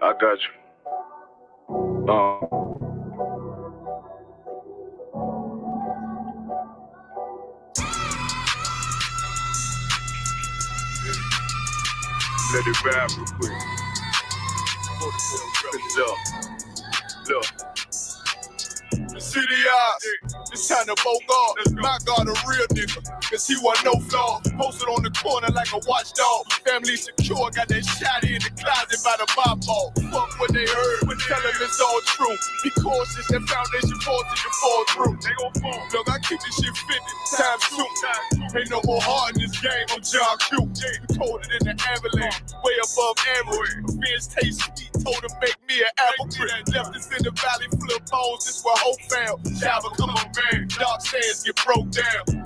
I got you. Let it rap real quick. Look. The city eyes, it's time to Bogart. My God, a real nigga, cause he wasn't no flaw. Posted on the corner like a watchdog. Family secure, got that shotty in the closet by the mob ball. Fuck what they heard, but tell them it's all true. Be cautious, that foundation falls till you fall through. They gon' fall. Look, I keep this shit 50 times 2. Ain't no more heart in this game, I'm John Q. Colder than the avalanche, way above average. Fans taste sweet, told him make me an apple tree. Left us in the valley full of bones, this where hope found. Shall become a man, dark sands get broke down.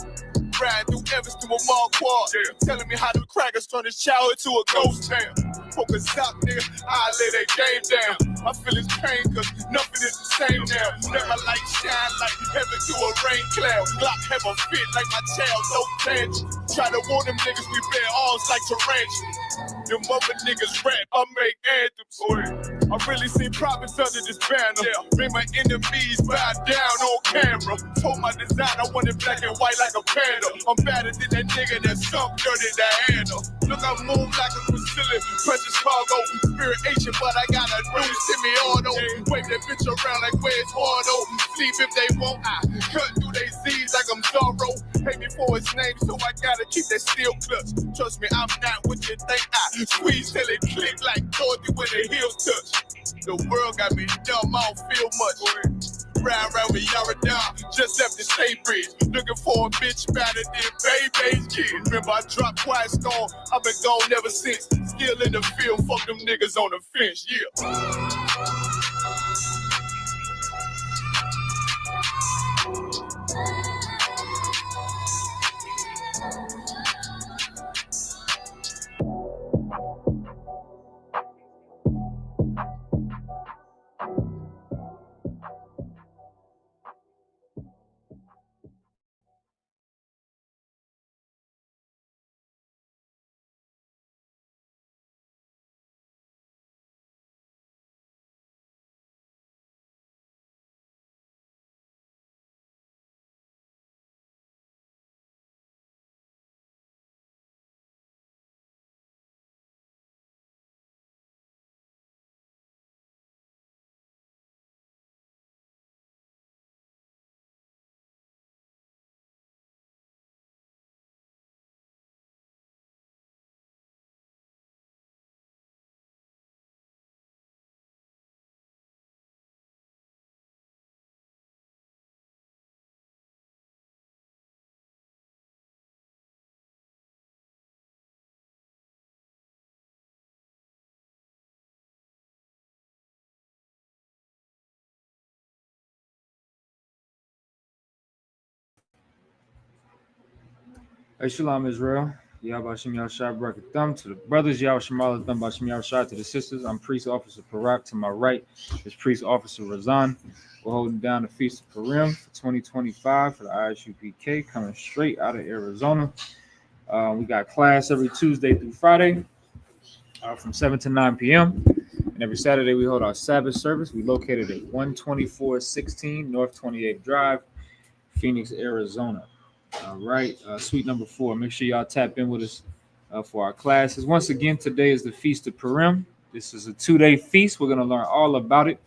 Riding through Evans to a mall quad, telling me how the crackers turn his child into a ghost town. Focus out, nigga, I lay that game down. I feel his pain, cause nothing is the same now. Let my light shine like heaven through a rain cloud. Glock have a fit like my child, no tangent. Try to warn them niggas, we bear arms like tarantulas. Them other niggas rap, I make anthems. I really seen prophets under this banner. Made my enemies bow down on camera. Told my design I wanted black and white like a panda. I'm better than that nigga that sunk dirty Diana. Look, I move like a Brazilian, precious cargo, spirit Asian, but I got a new semi-auto. Wave that bitch around like where's Wardo. Sleep if they won't, I cut through they Z's like I'm Zorro. Pay me for his name, so I gotta keep that steel clutch. Trust me, I'm not what you think. I squeeze till it click like Dorothy when the heels touch. The world got me dumb, I don't feel much. Ride around with Yaradon, just left the state bridge. Looking for a bitch better than Baby's kid. Remember, I dropped Quiet Storm, I've been gone ever since. Still in the field, fuck them niggas on the fence, Hey, Shalom Israel. Yahbashim Yahshai Bracket Thumb to the brothers. Yahshim Allah Thumb Bashim Yahshai to the sisters. I'm Priest Officer Parak. To my right is Priest Officer Razan. We're holding down the Feast of Purim for 2025 for the ISUPK coming straight out of Arizona. We got class every Tuesday through Friday from 7 to 9 p.m. And every Saturday we hold our Sabbath service. We located at 12416 North 28th Drive, Phoenix, Arizona. All right, suite number 4. Make sure y'all tap in with us for our classes. Once again, today is the Feast of Purim. This is a 2-day feast. We're going to learn all about it.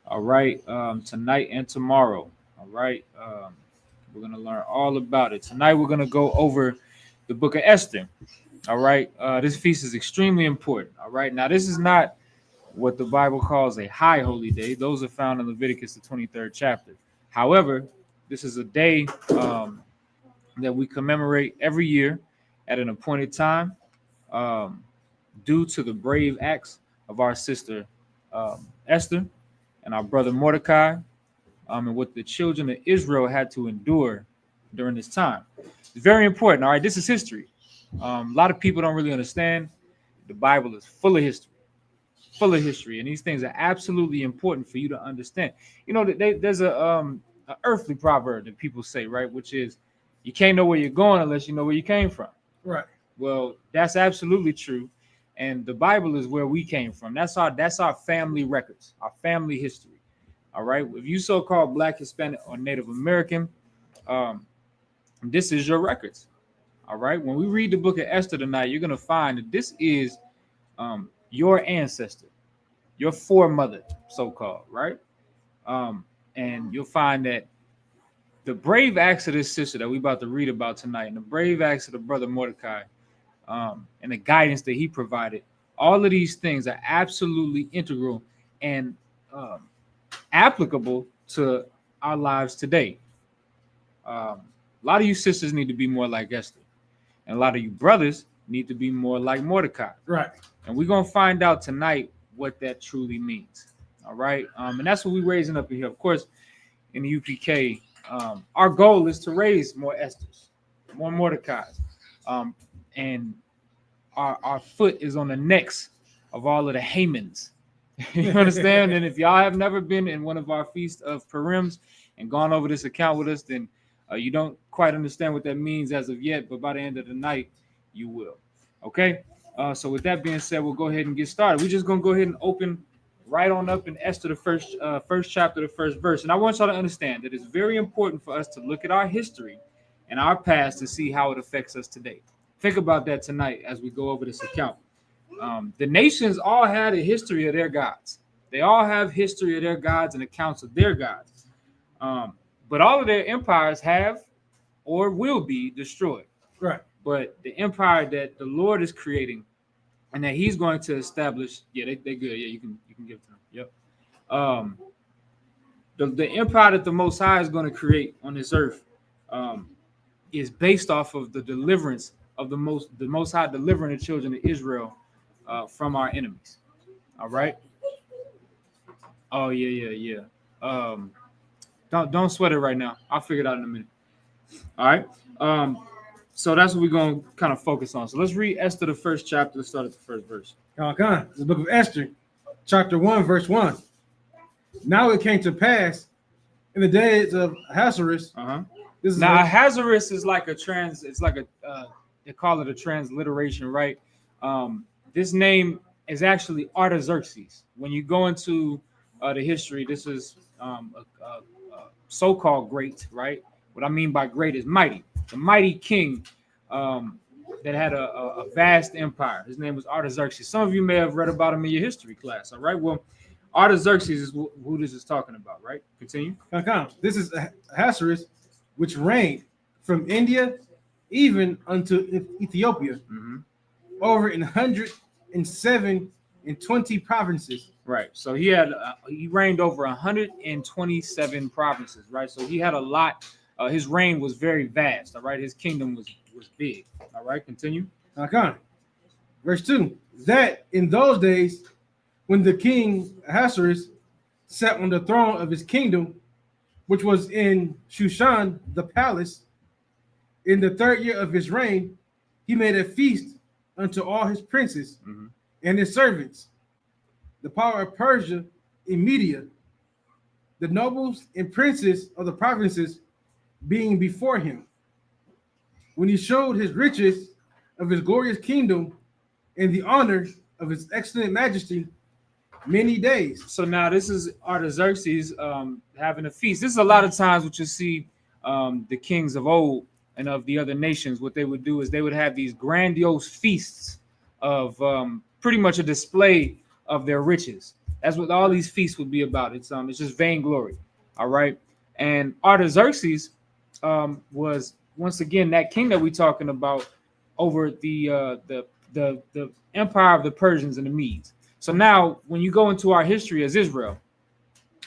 All right, tonight and tomorrow. All right, we're going to learn all about it. Tonight, we're going to go over the book of Esther. All right, this feast is extremely important. All right, now this is not what the Bible calls a high holy day. Those are found in Leviticus, the 23rd chapter. However, this is a day that we commemorate every year at an appointed time due to the brave acts of our sister Esther and our brother Mordecai and what the children of Israel had to endure during this time. It's very important. All right, this is history. A lot of people don't really understand. The Bible is full of history, and these things are absolutely important for you to understand. You know, there's a earthly proverb that people say, right, which is, you can't know where you're going unless you know where you came from. Right. Well, that's absolutely true. and the Bible is where we came from. That's our family records, our family history. All right. If you so-called Black, Hispanic, or Native American, this is your records. All right. When we read the book of Esther tonight, you're gonna find that this is your ancestor, your foremother, so-called, right? And you'll find that the brave acts of this sister that we're about to read about tonight, and the brave acts of the brother Mordecai, and the guidance that he provided, all of these things are absolutely integral and applicable to our lives today. A lot of you sisters need to be more like Esther, and a lot of you brothers need to be more like Mordecai. Right. And we're going to find out tonight what that truly means. All right. And that's what we're raising up in here. Of course, in the UPK, our goal is to raise more Esthers, more Mordecais. And our foot is on the necks of all of the Hamans. You understand? And if y'all have never been in one of our feasts of Purims and gone over this account with us, then you don't quite understand what that means as of yet, but by the end of the night, you will. Okay? So with that being said, we'll go ahead and get started. We're just going to go ahead and open right on up in Esther, the first chapter, the first verse. And I want y'all to understand that it's very important for us to look at our history and our past to see how it affects us today. Think about that tonight as we go over this account. The nations all had a history of their gods. They all have history of their gods and accounts of their gods. But all of their empires have or will be destroyed. Right. But the empire that the Lord is creating and that he's going to establish, they're good. Yeah, you can give it to them. Yep. The empire that the Most High is going to create on this earth is based off of the deliverance of the Most High delivering the children of Israel from our enemies. All right. Oh yeah. Don't sweat it right now. I'll figure it out in a minute. All right. So that's what we're going to kind of focus on. So let's read Esther, the first chapter. Let's start at the first verse. The book of Esther, chapter 1, verse 1. Now it came to pass in the days of Ahasuerus. Now Ahasuerus is like they call it a transliteration, right? This name is actually Artaxerxes. When you go into the history, this is a so-called great, right? What I mean by great is mighty. The mighty king that had a vast empire. His name was Artaxerxes. Some of you may have read about him in your history class. All right. Well, Artaxerxes is who this is talking about, right? Continue. This is Ahasuerus, which reigned from India even unto Ethiopia, over 107 and 20 provinces. Right. So he reigned over 127 provinces. Right. So he had a lot. His reign was very vast. All right. His kingdom was big. All right. Continue. Verse 2. That in those days, when the king Ahasuerus sat on the throne of his kingdom, which was in Shushan, the palace, in the 3rd year of his reign, he made a feast unto all his princes and his servants, the power of Persia and Media, the nobles and princes of the provinces being before him. When he showed his riches of his glorious kingdom and the honor of his excellent majesty many days. So now this is Artaxerxes having a feast. This is a lot of times what you see the kings of old and of the other nations. What they would do is they would have these grandiose feasts of pretty much a display of their riches. That's what all these feasts would be about. It's just vainglory. All right. And Artaxerxes was once again that king that we're talking about over the empire of the Persians and the Medes. So now when you go into our history as Israel,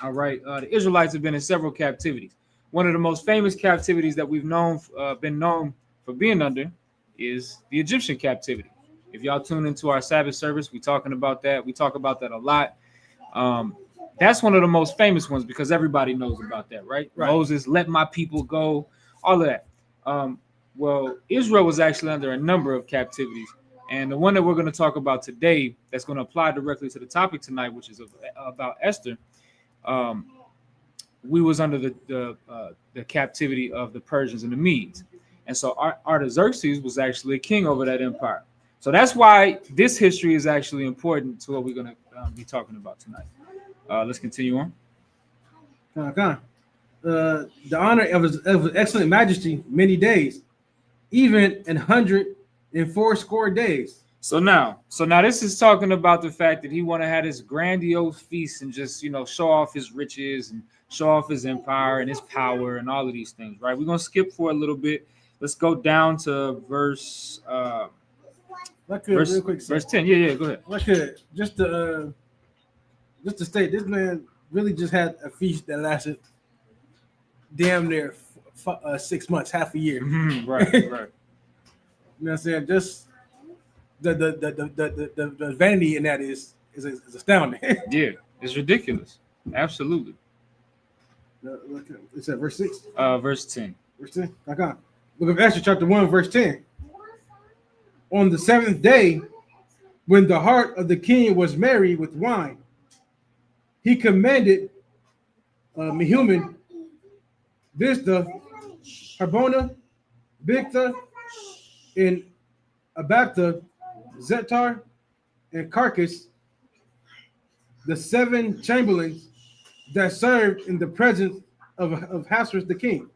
all right, the Israelites have been in several captivities. One of the most famous captivities that we've been known for being under is the Egyptian captivity. If y'all tune into our Sabbath service, we're talking about that. We talk about that a lot. That's one of the most famous ones because everybody knows about that, right? Moses, let my people go, all of that. Well, Israel was actually under a number of captivities. And the one that we're going to talk about today that's going to apply directly to the topic tonight, which is about Esther, we was under the captivity of the Persians and the Medes. And so Artaxerxes was actually a king over that empire. So that's why this history is actually important to what we're going to be talking about tonight. Let's continue on. The honor of his excellent majesty many days, even 104 days. So now this is talking about the fact that he want to have this grandiose feast and just, show off his riches and show off his empire and his power and all of these things, right? We're going to skip for a little bit. Let's go down to verse real quick, verse 10. Yeah, go ahead. I could just to state, this man really just had a feast that lasted damn near 6 months, half a year. Right. You know what I'm saying? Just the vanity in that is astounding. Yeah, it's ridiculous. Absolutely. It's at verse 6. Verse 10. Verse 10. Book of Esther, chapter 1, verse 10. On the 7th day, when the heart of the king was merry with wine, he commanded Mehuman, Biztha, Harbona, Bigtha, and Abagtha, Zetar, and Carcass, the 7 chamberlains that served in the presence of Ahasuerus the king,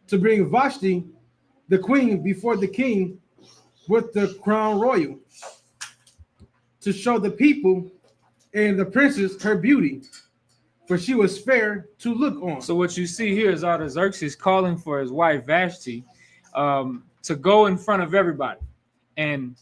to bring Vashti, the queen, before the king with the crown royal, to show the people and the princess her beauty, for she was fair to look on. So what you see here is Artaxerxes calling for his wife Vashti to go in front of everybody and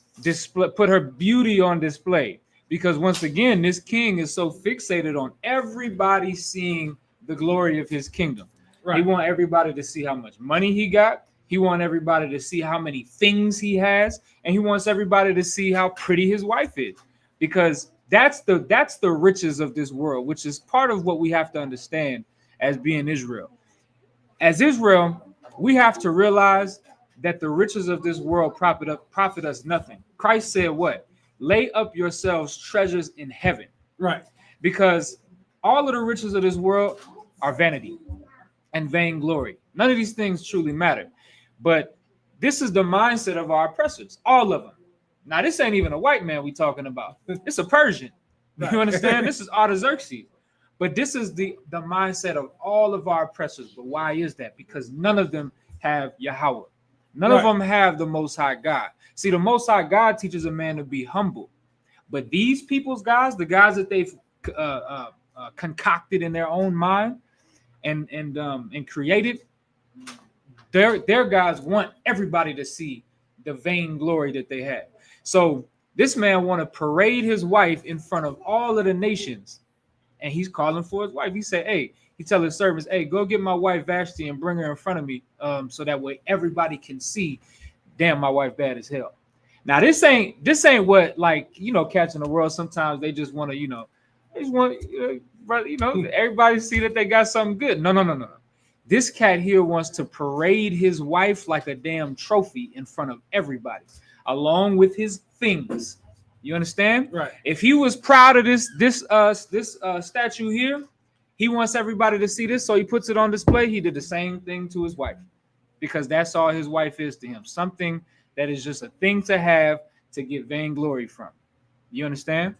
put her beauty on display. Because once again, this king is so fixated on everybody seeing the glory of his kingdom. Right. He wants everybody to see how much money he got. He wants everybody to see how many things he has. And he wants everybody to see how pretty his wife is. Because that's the riches of this world, which is part of what we have to understand as being Israel. As Israel, we have to realize that the riches of this world profit us nothing. Christ said what? Lay up yourselves treasures in heaven. Right. Because all of the riches of this world are vanity and vainglory. None of these things truly matter. But this is the mindset of our oppressors, all of them. Now, this ain't even a white man we talking about. It's a Persian. You understand? This is Artaxerxes. But this is the mindset of all of our oppressors. But why is that? Because none of them have Yahweh. None of them have the Most High God. See, the Most High God teaches a man to be humble. But these people's guys, the guys that they've concocted in their own mind and created, their guys want everybody to see the vainglory that they have. So this man want to parade his wife in front of all of the nations, and he's calling for his wife. He said, "Hey," he tell his servants, "Hey, go get my wife Vashti and bring her in front of me, so that way everybody can see. Damn, my wife bad as hell." Now this ain't what, like, cats in the world. Sometimes they just want to, everybody see that they got something good. No. This cat here wants to parade his wife like a damn trophy in front of everybody, along with his things. You understand? Right. If he was proud of this statue here, he wants everybody to see this, so he puts it on display. He did the same thing to his wife, because that's all his wife is to him. Something that is just a thing to have to get vainglory from. You understand?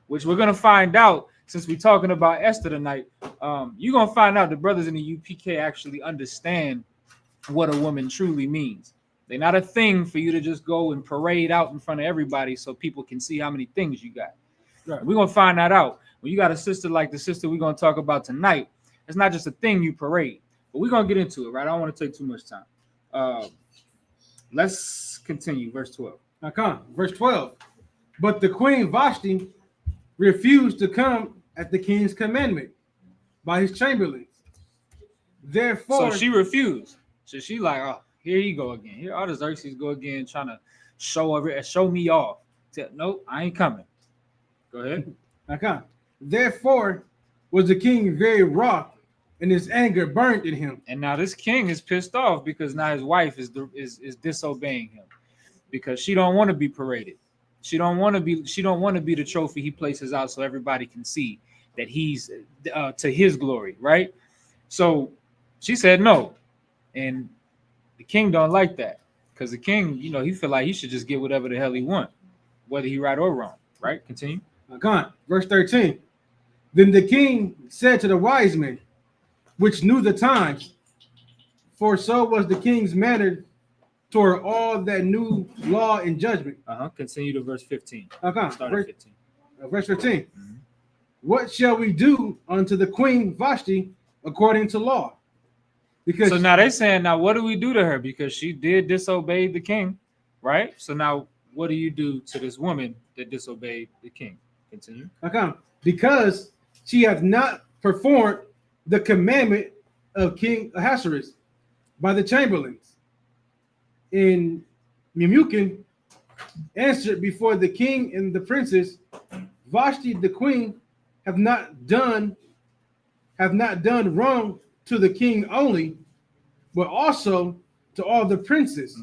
Which we're gonna find out. Since we're talking about Esther tonight, you're going to find out the brothers in the UPK actually understand what a woman truly means. They're not a thing for you to just go and parade out in front of everybody so people can see how many things you got. Right. We're going to find that out. When you got a sister like the sister we're going to talk about tonight, it's not just a thing you parade. But we're going to get into it, right? I don't want to take too much time. Let's continue. Verse 12. Verse 12. But the queen Vashti refused to come at the king's commandment by his chamberlains. Therefore, so she refused. So she like, oh, here you go again. Here Artaxerxes go again, trying to show me off. Nope, I ain't coming. Go ahead. Therefore was the king very wroth, and his anger burned in him. And now this king is pissed off because now his wife is disobeying him, because she don't want to be paraded. She don't want to be the trophy he places out so everybody can see that he's to his glory, right? So she said no, and the king don't like that. Because the king, he feel like he should just get whatever the hell he want, whether he right or wrong. Right? Continue. Gone. Verse 13. Then the king said to the wise men, which knew the times, for so was the king's manner toward all that knew law and judgment. Continue to verse 15. Start at 15. Verse 15. Mhm. What shall we do unto the queen Vashti according to law? Because So now they saying, now what do we do to her? Because she did disobey the king, right? So now what do you do to this woman that disobeyed the king? Continue. because she hath not performed the commandment of King Ahasuerus by the chamberlains. In Memucan answered before the king and the princes, Vashti the queen have not done wrong to the king only, but also to all the princes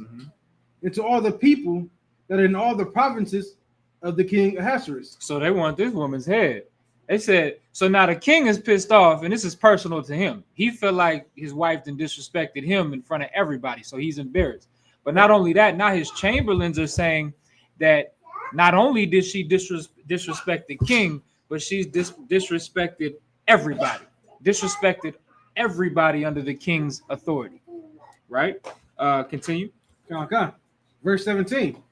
and to all the people that are in all the provinces of the king Ahasuerus. So they want this woman's head. They said, so now the king is pissed off, and this is personal to him. He felt like his wife then disrespected him in front of everybody, so he's embarrassed. But not only that, now his chamberlains are saying that not only did she disrespect the king, but she's disrespected everybody. Disrespected everybody under the king's authority. Right? Continue. Verse 17.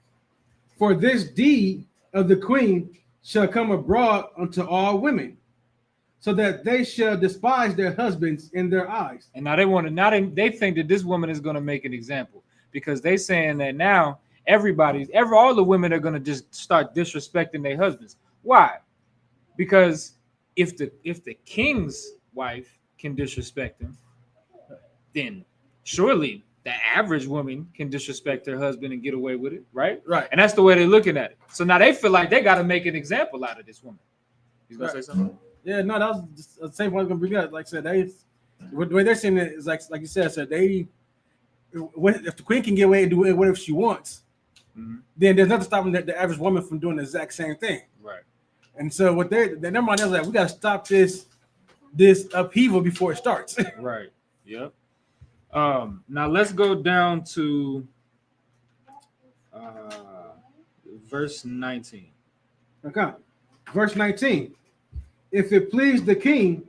For this deed of the queen shall come abroad unto all women, so that they shall despise their husbands in their eyes. And now they think that this woman is going to make an example, because they saying that now all the women are going to just start disrespecting their husbands. Why? Because if the king's wife can disrespect him, then surely the average woman can disrespect her husband and get away with it, right? Right. And that's the way they're looking at it. So now they feel like they got to make an example out of this woman. You gonna say something? Yeah, no, that was just the same point I was gonna bring up. Like I said, the way they're saying it is like you said, if the queen can get away and do whatever she wants, then there's nothing stopping the average woman from doing the exact same thing. Right. And so what their mind is like, we gotta stop this upheaval before it starts. Right. Yep. Now let's go down to verse 19. Okay. Verse 19. If it please the king,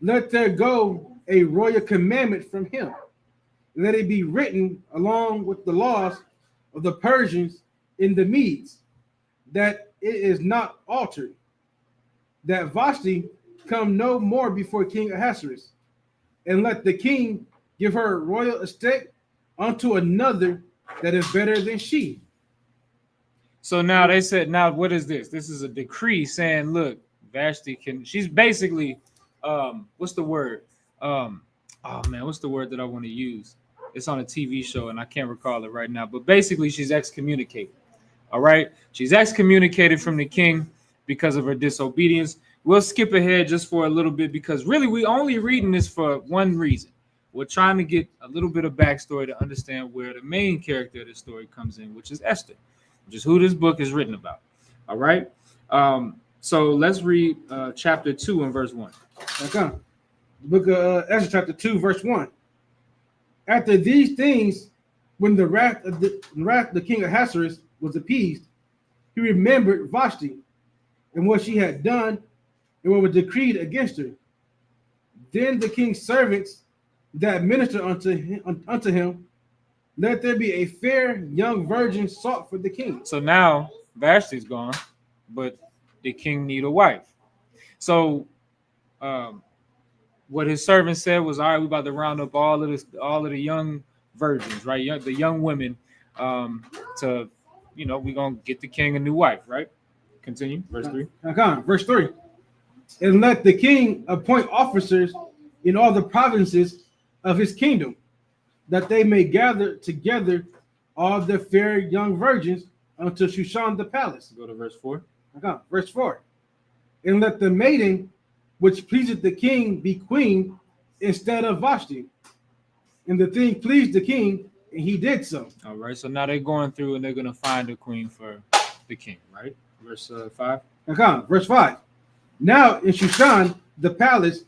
let there go a royal commandment from him. Let it be written along with the laws of the Persians in the Medes, that it is not altered, that Vashti come no more before King Ahasuerus, and let the king give her royal estate unto another that is better than she. So now they said, now what is this? This is a decree saying, look, Vashti she's basically, what's the word? What's the word that I want to use? It's on a TV show and I can't recall it right now, but basically she's excommunicated. All right. She's excommunicated from the king because of her disobedience. We'll skip ahead just for a little bit, because really we only reading this for one reason. We're trying to get a little bit of backstory to understand where the main character of the story comes in, which is Esther, which is who this book is written about. All right. So let's read chapter 2 and verse 1. Okay. The book of Esther, chapter 2, verse 1. After these things, when the wrath of the king Ahasuerus was appeased, he remembered Vashti and what she had done and what was decreed against her. Then the king's servants that minister unto him, let there be a fair young virgin sought for the king. So now Vashti's gone, but the king need a wife. So what his servant said was, all right, we're about to round up all of the young virgins, right? The young women, we're gonna get the king a new wife, right? Continue, verse 3. Okay, verse 3. And let the king appoint officers in all the provinces of his kingdom, that they may gather together all the fair young virgins unto Shushan the palace. Go to verse 4. Okay, verse 4. And let the maiden which pleaseth the king be queen instead of Vashti. And the thing pleased the king, and he did so. All right, so now they're going through and they're going to find a queen for the king, right? Verse 5. Okay, verse 5. Now in Shushan the palace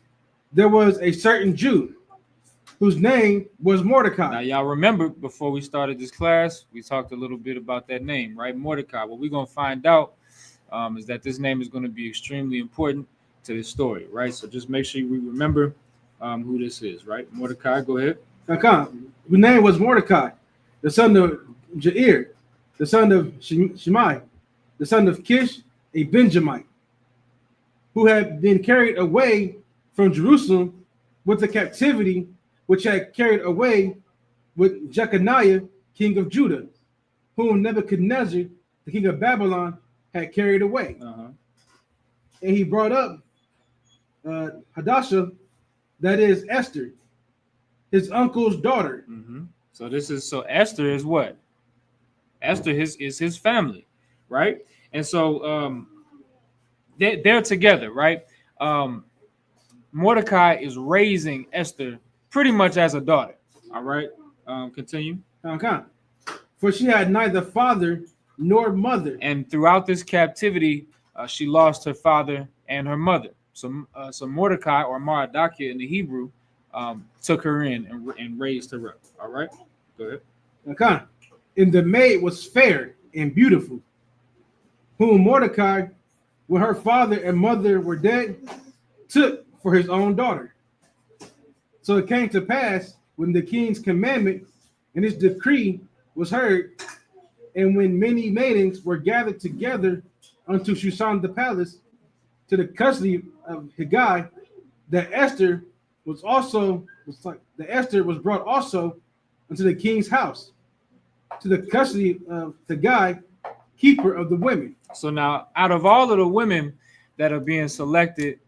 there was a certain Jew, whose name was Now, Mordecai. y'all remember before we started this class, we talked a little bit about that name, right? Mordecai. What we're going to find out is that this name is going to be extremely important to this story, right? So just make sure we remember who this is, right? Mordecai, go ahead. Whose name was Mordecai, the son of Jair, the son of Shimei, the son of Kish, a Benjamite, who had been carried away from Jerusalem with the captivity which had carried away with Jeconiah, king of Judah, whom Nebuchadnezzar, the king of Babylon, had carried away. Uh-huh. And he brought up Hadassah, that is Esther, his uncle's daughter. Mm-hmm. So Esther is what? Esther is his family, right? And so they're together, right? Mordecai is raising Esther pretty much as a daughter. All right. Continue. For she had neither father nor mother. And throughout this captivity, she lost her father and her mother. So Mordecai, or Maradakia in the Hebrew, took her in and raised her up. All right. Go ahead. And the maid was fair and beautiful, whom Mordecai, when her father and mother were dead, took for his own daughter. So it came to pass, when the king's commandment and his decree was heard, and when many maidens were gathered together unto Shushan the palace, to the custody of Hegai, that Esther was brought also unto the king's house, to the custody of Hegai, keeper of the women. So now, out of all of the women that are being selected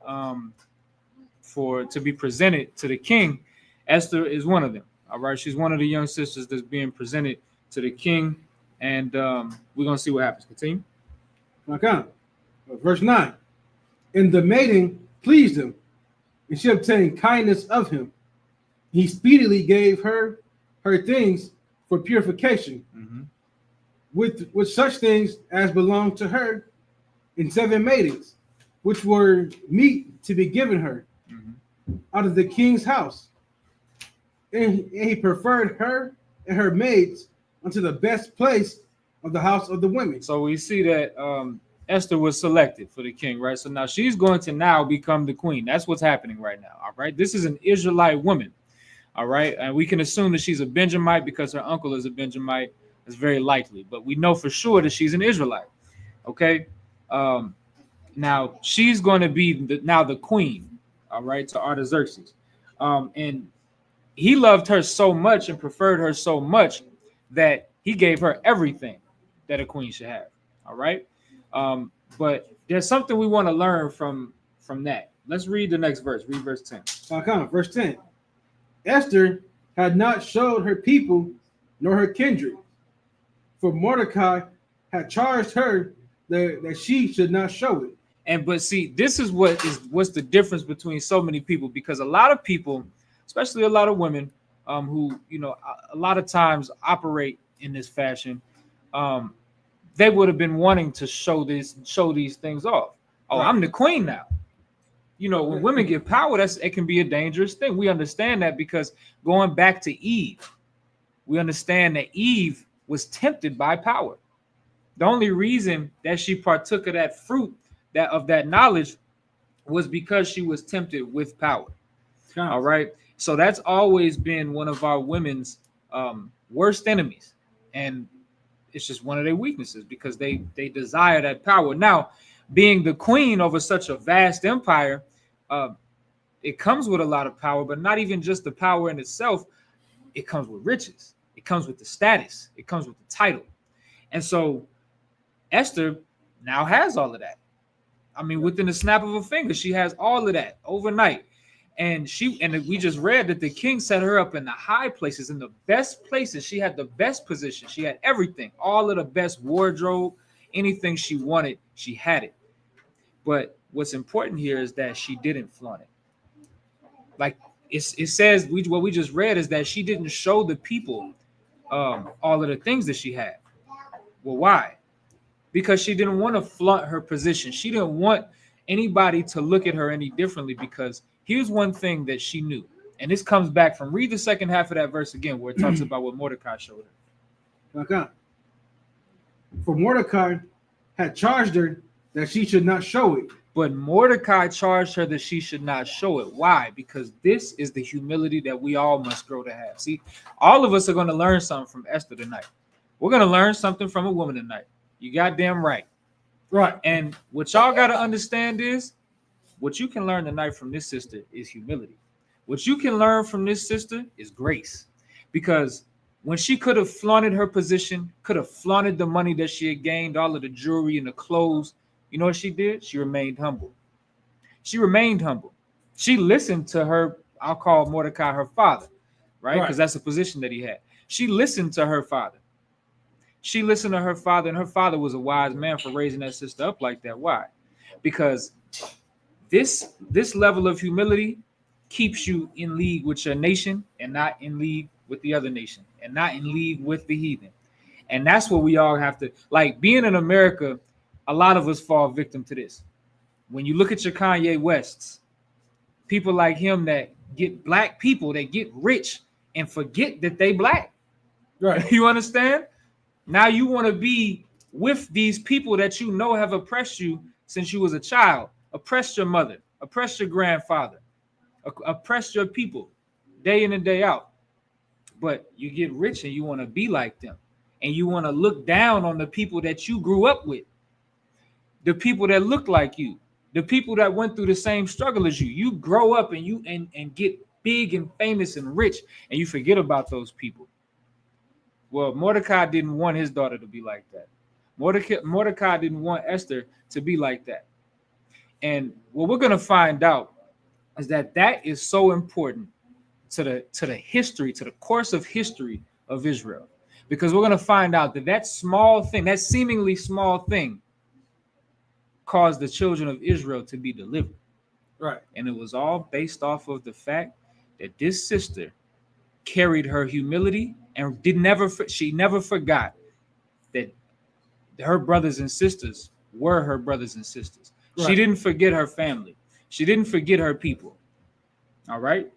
to be presented to the king, Esther is one of them. All right, she's one of the young sisters that's being presented to the king, and we're gonna see what happens. Continue. Okay. Verse 9. And the maiden pleased him, and she obtained kindness of him. He speedily gave her things for purification, Mm-hmm. with such things as belonged to her, and 7 maidens, which were meet to be given her out of the king's house. And he preferred her and her maids unto the best place of the house of the women. So we see that Esther was selected for the king, right? So now she's going to now become the queen. That's what's happening right now. All right. This is an Israelite woman. All right. And we can assume that she's a Benjamite because her uncle is a Benjamite. It's very likely, but we know for sure that she's an Israelite. Okay. Now she's going to be the queen. All right. To Artaxerxes. And he loved her so much and preferred her so much that he gave her everything that a queen should have. All right. But there's something we want to learn from that. Let's read the next verse. Read verse 10. Verse 10. Esther had not showed her people nor her kindred, for Mordecai had charged her that she should not show it. But see, this is what's the difference between so many people, because a lot of people, especially a lot of women, who a lot of times operate in this fashion, they would have been wanting to show these things off. Oh, right. I'm the queen now. When women get power, it can be a dangerous thing. We understand that because going back to Eve, we understand that Eve was tempted by power. The only reason that she partook of that fruit, of that knowledge, was because she was tempted with power. All right. So that's always been one of our women's worst enemies. And it's just one of their weaknesses because they desire that power. Now, being the queen over such a vast empire, it comes with a lot of power, but not even just the power in itself. It comes with riches. It comes with the status. It comes with the title. And so Esther now has all of that. I mean, within the snap of a finger, she has all of that overnight. And we just read that the king set her up in the high places, in the best places. She had the best position. She had everything, all of the best wardrobe, anything she wanted, she had it. But what's important here is that she didn't flaunt it. Like it says, what we just read is that she didn't show the people all of the things that she had. Well, why? Because she didn't want to flaunt her position. She didn't want anybody to look at her any differently, because here's one thing that she knew, And this comes back from read the second half of that verse again, where it talks about what Mordecai showed her. Okay. For Mordecai had charged her that she should not show it. But Mordecai charged her that she should not show it. Why? Because this is the humility that we all must grow to have. See, all of us are going to learn something from Esther tonight. We're going to learn something from a woman tonight. You goddamn right. Right. And what y'all got to understand is what you can learn tonight from this sister is humility. What you can learn from this sister is grace. Because when she could have flaunted her position, could have flaunted the money that she had gained, all of the jewelry and the clothes, you know what she did? She remained humble. She remained humble. She listened to her, I'll call Mordecai her father, right? Because that's a position that he had. She listened to her father. She listened to her father, and her father was a wise man for raising that sister up like that. Why? Because this level of humility keeps you in league with your nation and not in league with the other nation and not in league with the heathen. And that's what we all have to, like, being in America, a lot of us fall victim to this. When you look at your Kanye Wests, people like him that get black people, that get rich and forget that they black. Right. You understand? Now you want to be with these people that you know have oppressed you since you was a child, oppressed your mother, oppressed your grandfather, oppressed your people day in and day out. But you get rich and you want to be like them. And you want to look down on the people that you grew up with. The people that look like you, the people that went through the same struggle as you. You grow up and you and get big and famous and rich, and you forget about those people. Well, Mordecai didn't want his daughter to be like that. Mordecai didn't want Esther to be like that. And what we're going to find out is that is so important to the history, to the course of history of Israel. Because we're going to find out that small thing, that seemingly small thing, caused the children of Israel to be delivered. Right. And it was all based off of the fact that this sister carried her humility and she never forgot that her brothers and sisters were her brothers and sisters. Right. She didn't forget her family. She didn't forget her people. All right.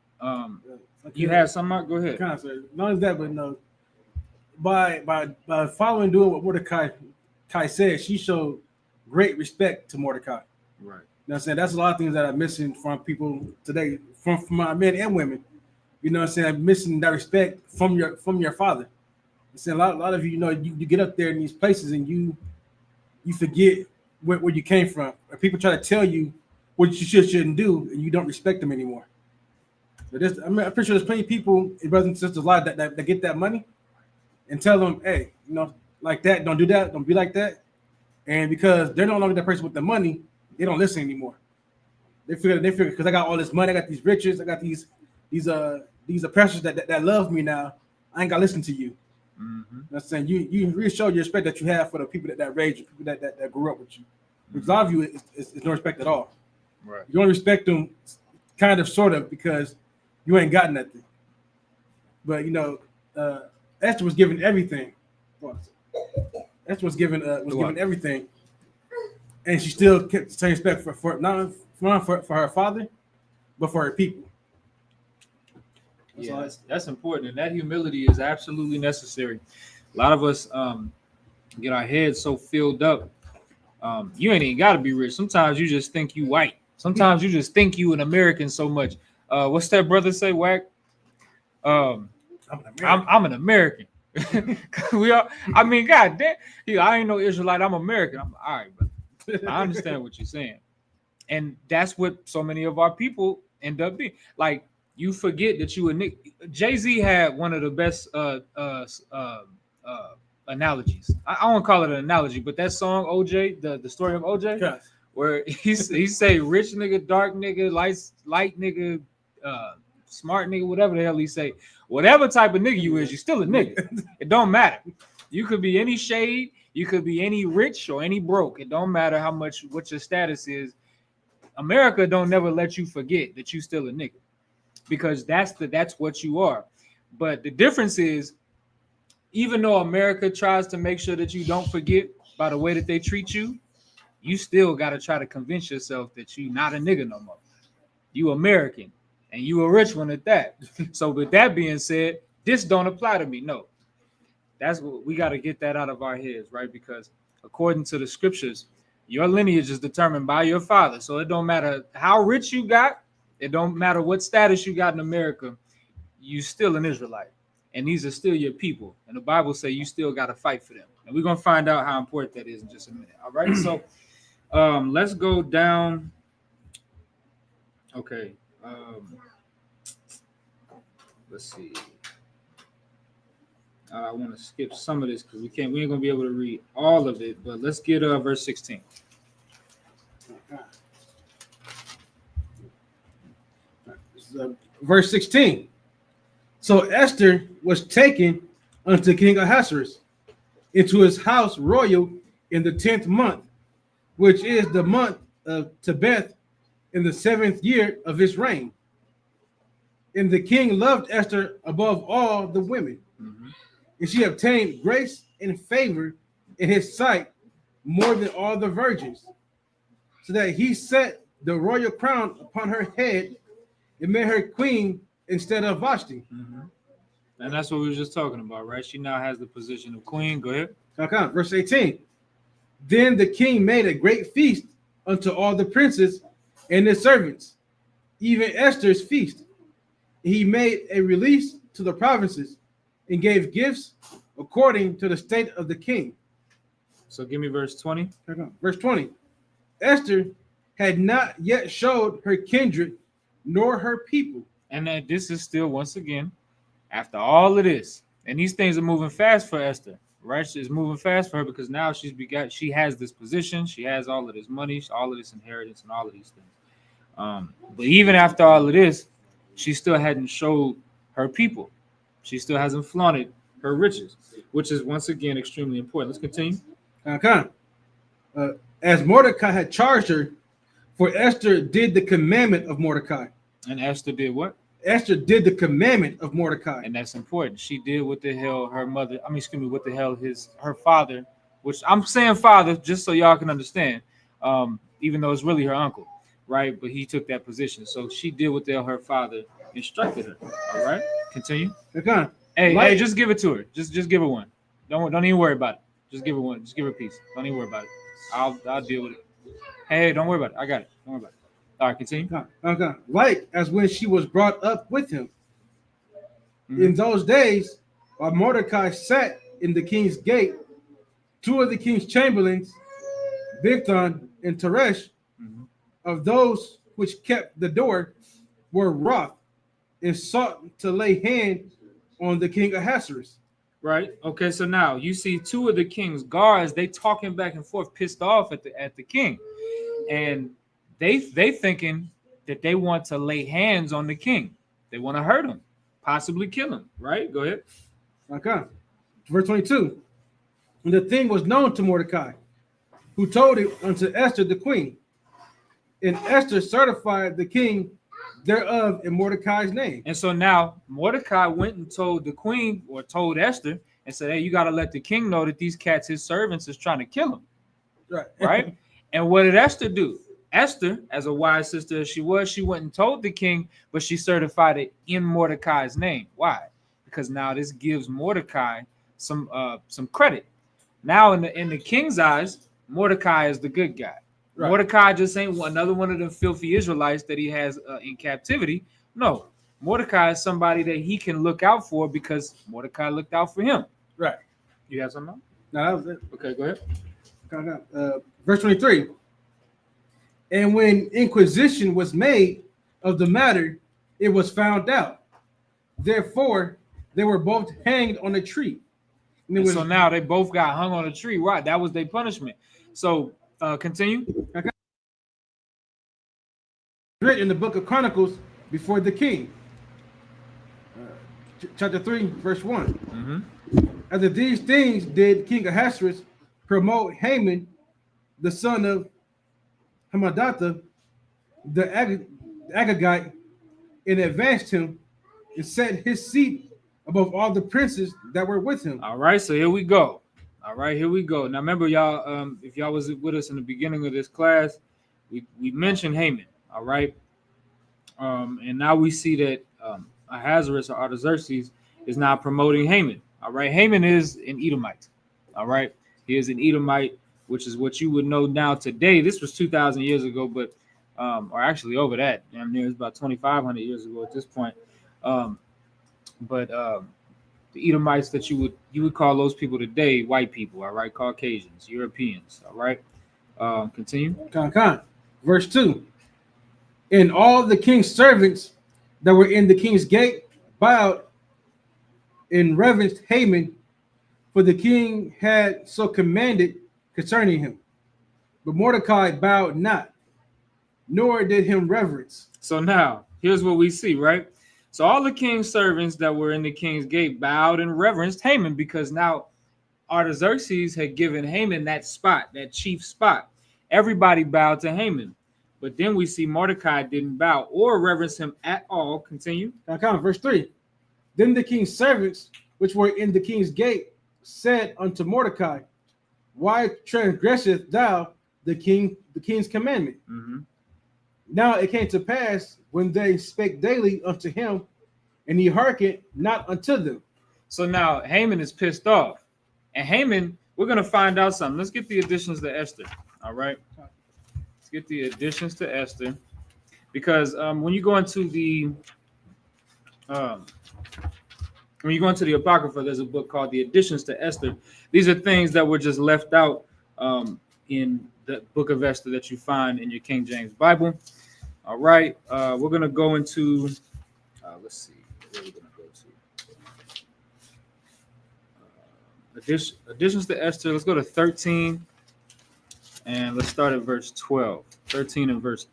You have something? Go ahead. Not only that, but no. By following doing what Mordecai said, she showed great respect to Mordecai. Right. You know what I'm saying? That's a lot of things that I'm missing from people today, from my men and women. You know what I'm saying? I'm missing that respect from your father. I'm saying a lot of you, you get up there in these places and you forget where you came from. Or people try to tell you what you shouldn't do, and you don't respect them anymore. But I'm pretty sure there's plenty of people, brothers and sisters, a lot that get that money and tell them, hey, like that, don't do that, don't be like that. And because they're no longer that person with the money, they don't listen anymore. They figure because I got all this money, I got these riches, I got these oppressors that love me now. I ain't gotta listen to you. Mm-hmm. I'm saying you really show your respect that you have for the people that raised you, people that grew up with you. Because a lot of you is no respect at all. Right. You only respect them kind of sort of because you ain't got nothing. But Esther was given everything. Esther was given everything, and she still kept the same respect for not for her father, but for her people. That's important, and that humility is absolutely necessary. A lot of us get our heads so filled up. You ain't even got to be rich. Sometimes you just think you white. Sometimes you just think you an American so much. What's that brother say, Wack? I'm an American. We are. I mean, God damn. I ain't no Israelite. I'm American. I'm all right, brother. I understand what you're saying, and that's what so many of our people end up being. Like, you forget that you a Jay-Z had one of the best analogies. I won't call it an analogy, but that song OJ, the story of OJ, Yes. where he say rich nigga, dark nigga, light nigga, smart nigga, whatever the hell he say. Whatever type of nigga you is, you still a nigga. It don't matter. You could be any shade, you could be any rich or any broke. It don't matter what your status is. America don't never let you forget that you still a nigga, because that's what you are. But the difference is, even though America tries to make sure that you don't forget by the way that they treat you, you still got to try to convince yourself that you not a nigga no more. You American. and you a rich one at that. So with that being said, this don't apply to me. No, that's what we got to get that out of our heads, right? Because according to the scriptures, your lineage is determined by your father. So it don't matter how rich you got, it don't matter what status you got in America, you still an Israelite, and these are still your people. And the Bible say you still got to fight for them. And we're gonna find out how important that is in just a minute. All right, so let's go down. Okay, let's see. I want to skip some of this because we ain't gonna be able to read all of it. But let's get verse 16. Verse 16. So Esther was taken unto King Ahasuerus into his house royal in the 10th month, which is the month of Tebeth, in the 7th year of his reign. And the king loved Esther above all the women, and she obtained grace and favor in his sight more than all the virgins, so that he set the royal crown upon her head and made her queen instead of Vashti. And that's what we were just talking about, right? She now has the position of queen. Go ahead. Okay, verse 18. Then the king made a great feast unto all the princes and his servants, even Esther's feast. He made a release to the provinces and gave gifts according to the state of the king. So give me verse 20. Okay, verse 20. Esther had not yet showed her kindred nor her people. And this is still, once again, after all of this, and these things are moving fast for Esther, right? She's moving fast for her because now she has this position, she has all of this money, all of this inheritance, and all of these things. But even after all of this, she still hadn't showed her people. She still hasn't flaunted her riches, which is once again extremely important. Let's continue. Okay. As Mordecai had charged her, for Esther did the commandment of Mordecai. And Esther did what? Esther did the commandment of Mordecai. And that's important. She did what the hell what the hell her father, which I'm saying father just so y'all can understand, even though it's really her uncle, right? But he took that position. So she did what the hell her father instructed her. All right, continue. Okay. Hey, just give it to her. Just give her one. Don't even worry about it. Just give her one. Just give her a piece. Don't even worry about it. I'll deal with it. Hey, don't worry about it. I got it. Don't worry about it. All right, continue. Okay. Like as when she was brought up with him. In those days, while Mordecai sat in the king's gate, two of the king's chamberlains, Bigthan and Teresh, of those which kept the door, were wroth and sought to lay hand on the king Ahasuerus. Right. Okay. So now you see two of the king's guards. They talking back and forth, pissed off at the king, and they thinking that they want to lay hands on the king. They want to hurt him, possibly kill him. Right. Go ahead. Okay. Verse 22. And the thing was known to Mordecai, who told it unto Esther the queen. And Esther certified the king thereof in Mordecai's name. And so now Mordecai went and told the queen, or told Esther, and said, hey, you got to let the king know that these cats, his servants, is trying to kill him. Right. And what did Esther do? Esther, as a wise sister as she was, she went and told the king, but she certified it in Mordecai's name. Why? Because now this gives Mordecai some credit. Now in the king's eyes, Mordecai is the good guy. Right. Mordecai just ain't another one of the filthy Israelites that he has in captivity. No, Mordecai is somebody that he can look out for because Mordecai looked out for him. Right. You have something else? No, that was it. Okay, go ahead. Verse 23. And when inquisition was made of the matter, it was found out. Therefore, they were both hanged on a tree. So now they both got hung on a tree. Right. That was their punishment. So continue. Okay. Written in the book of Chronicles before the king. Chapter 3, verse 1. After these things did King Ahasuerus promote Haman, the son of Hammedatha, the Agagite, and advanced him and set his seat above all the princes that were with him. All right, so here we go. Now remember, y'all, if y'all was with us in the beginning of this class, we mentioned Haman. All right. And now we see that Ahasuerus or Artaxerxes is now promoting Haman. All right, Haman is an Edomite. All right, he is an Edomite, which is what you would know now today. This was 2,000 years ago, but or actually over that, damn near it's about 2,500 years ago at this point. But the Edomites that you would call those people today white people. All right, Caucasians, Europeans. All right, continue. Verse 2. And all the king's servants that were in the king's gate bowed and reverenced Haman, for the king had so commanded concerning him. But Mordecai bowed not, nor did him reverence. So now, here's what we see, right? So all the king's servants that were in the king's gate bowed and reverenced Haman, because now Artaxerxes had given Haman that spot, that chief spot. Everybody bowed to Haman. But then we see Mordecai didn't bow or reverence him at all. Continue. Verse 3. Then the king's servants, which were in the king's gate, said unto Mordecai, why transgresseth thou the king's commandment? Mm-hmm. Now it came to pass when they spake daily unto him, and he hearkened not unto them. So now Haman is pissed off. And Haman, we're going to find out something. Let's get the additions to Esther. All right. Let's get the additions to Esther. Because when you go into the Apocrypha, there's a book called The Additions to Esther. These are things that were just left out in the book of Esther that you find in your King James Bible. All right. We're going to go into, let's see, where are we going to go to? Additions to Esther. Let's go to 13, and let's start at verse 12. 13 and verse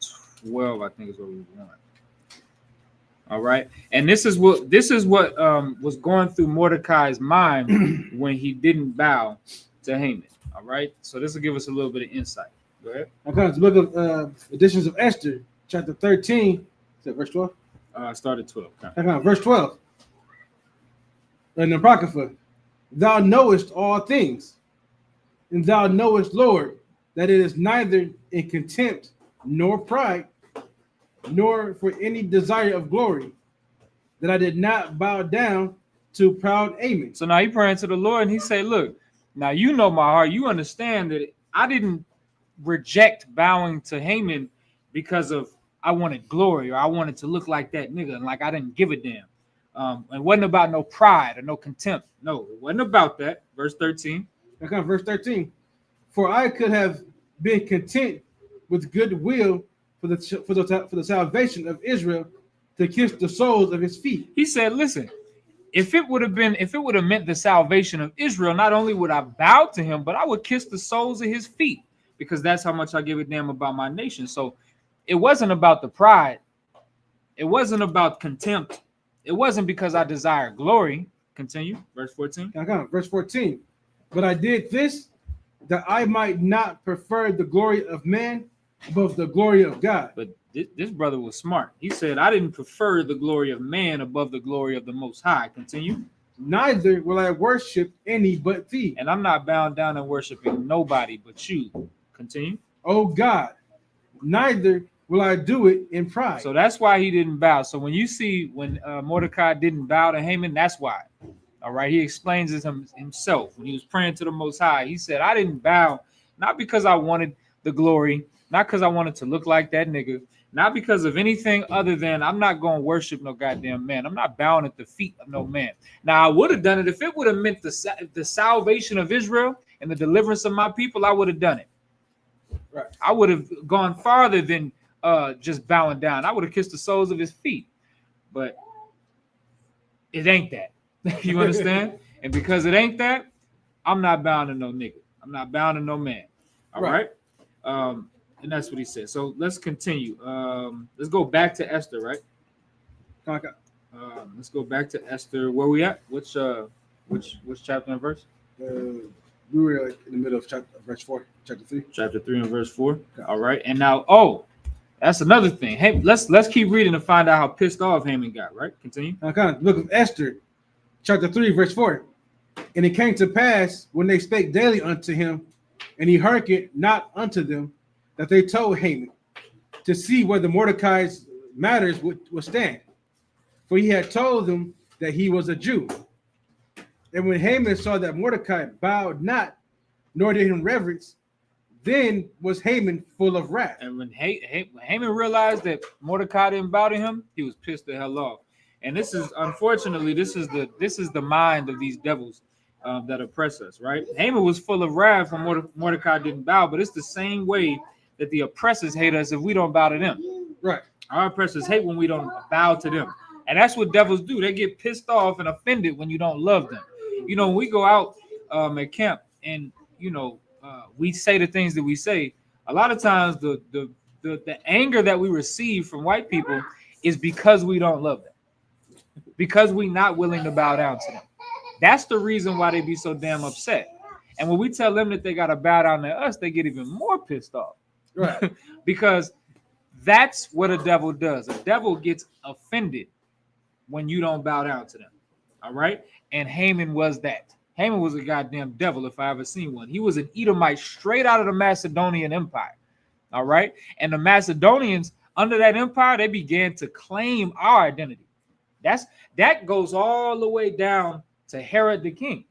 12, I think, is what we want. All right, and this is what was going through Mordecai's mind when he didn't bow to Haman. All right, so this will give us a little bit of insight. Go ahead. Okay, the book of Additions of Esther, chapter 13. Is that verse 12? Start at 12. Okay, verse 12. In the Apocrypha, thou knowest all things, and thou knowest, Lord, that it is neither in contempt nor pride, nor for any desire of glory, that I did not bow down to proud Haman. So now he praying to the Lord, and he say, look, now you know my heart. You understand that I didn't reject bowing to Haman because of I wanted glory or I wanted to look like that nigga, and like I didn't give a damn. It wasn't about no pride or no contempt. No, it wasn't about that. Verse 13. Okay, verse 13. For I could have been content with goodwill for the salvation of Israel to kiss the soles of his feet. He said, listen, if it would have meant the salvation of Israel, not only would I bow to him, but I would kiss the soles of his feet, because that's how much I give a damn about my nation. So it wasn't about the pride. It wasn't about contempt. It wasn't because I desire glory. Continue. Verse 14. Okay, verse 14. But I did this that I might not prefer the glory of man above the glory of God. But this brother was smart. He said, I didn't prefer the glory of man above the glory of the Most High. Continue. Neither will I worship any but thee. And I'm not bound down and worshiping nobody but you. Continue. Oh God, neither will I do it in pride. So that's why he didn't bow. So when you see when Mordecai didn't bow to Haman, that's why. All right. He explains it himself. When he was praying to the Most High, he said, I didn't bow, not because I wanted the glory, not because I wanted to look like that nigga, not because of anything other than I'm not going to worship no goddamn man. I'm not bowing at the feet of no man. Now, I would have done it if it would have meant the salvation of Israel and the deliverance of my people. I would have done it. Right. I would have gone farther than just bowing down. I would have kissed the soles of his feet. But it ain't that. You understand? And because it ain't that, I'm not bound to no nigga. I'm not bound to no man. All right. And that's what he said. So let's continue. Let's go back to Esther, right? Okay. Let's go back to Esther. Where we at? Which chapter and verse? We were like in the middle of verse 4, chapter 3. Chapter 3 and verse 4. Okay. All right. And now, that's another thing. Hey, let's keep reading to find out how pissed off Haman got, right? Continue. Okay. Book of Esther, chapter 3, verse 4. And it came to pass when they spake daily unto him, and he hearkened not unto them, that they told Haman to see whether Mordecai's matters would stand, for he had told them that he was a Jew. And when Haman saw that Mordecai bowed not, nor did him reverence, then was Haman full of wrath. And when Haman realized that Mordecai didn't bow to him, he was pissed the hell off. And this is, unfortunately, this is the mind of these devils that oppress us, right? Haman was full of wrath when Mordecai didn't bow, but it's the same way that the oppressors hate us if we don't bow to them. Right. Our oppressors hate when we don't bow to them. And that's what devils do. They get pissed off and offended when you don't love them. You know, when we go out at camp and, you know, we say the things that we say, a lot of times the anger that we receive from white people is because we don't love them, because we're not willing to bow down to them. That's the reason why they be so damn upset. And when we tell them that they got to bow down to us, they get even more pissed off. Right. Because that's what a devil does. A devil gets offended when you don't bow down to them. All right. And Haman was that. Haman was a goddamn devil if I ever seen one. He was an Edomite straight out of the Macedonian Empire. All right. And the Macedonians under that empire, they began to claim our identity. That goes all the way down to Herod the king.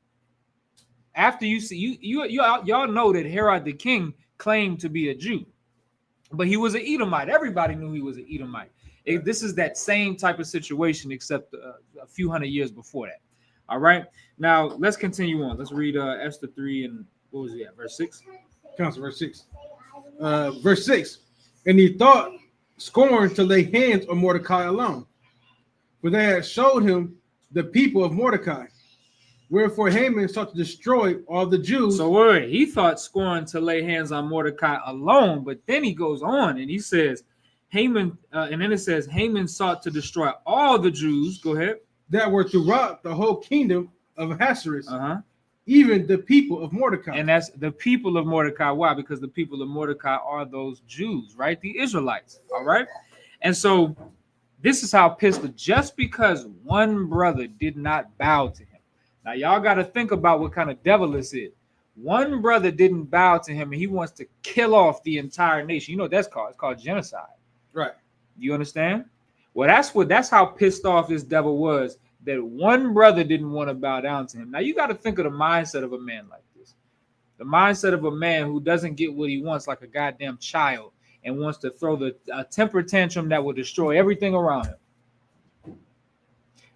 After you see y'all know that Herod the king claimed to be a Jew, but he was an Edomite. Everybody knew he was an Edomite. This is that same type of situation, except a few hundred years before that. All right. Now let's continue on. Let's read Esther 3 and what was it at? Verse 6. Council, verse 6. Verse 6. And he thought scorn to lay hands on Mordecai alone, for they had showed him the people of Mordecai. Wherefore Haman sought to destroy all the Jews. So he thought scorn to lay hands on Mordecai alone, but then he goes on and he says, Haman, and then it says, Haman sought to destroy all the Jews. Go ahead. That were throughout the whole kingdom of Ahasuerus, even the people of Mordecai. And that's the people of Mordecai. Why? Because the people of Mordecai are those Jews, right? The Israelites. All right. And so this is how pissed, just because one brother did not bow to him. Now, y'all got to think about what kind of devil this is. One brother didn't bow to him, and he wants to kill off the entire nation. You know what that's called? It's called genocide. Right. You understand? Well, that's how pissed off this devil was, that one brother didn't want to bow down to him. Now, you got to think of the mindset of a man like this. The mindset of a man who doesn't get what he wants like a goddamn child and wants to throw the temper tantrum that will destroy everything around him.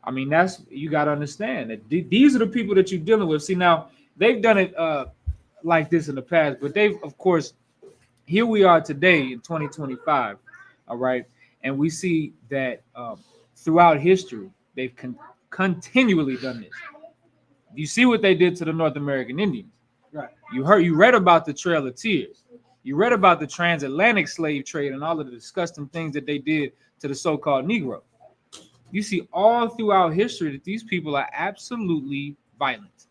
I mean, you got to understand that these are the people that you're dealing with. See, now they've done it like this in the past, but they've, of course, here we are today in 2025. All right. And we see that throughout history, they've continually done this. You see what they did to the North American Indians. Right. You read about the Trail of Tears. You read about the transatlantic slave trade and all of the disgusting things that they did to the so-called Negro. You see all throughout history that these people are absolutely violent.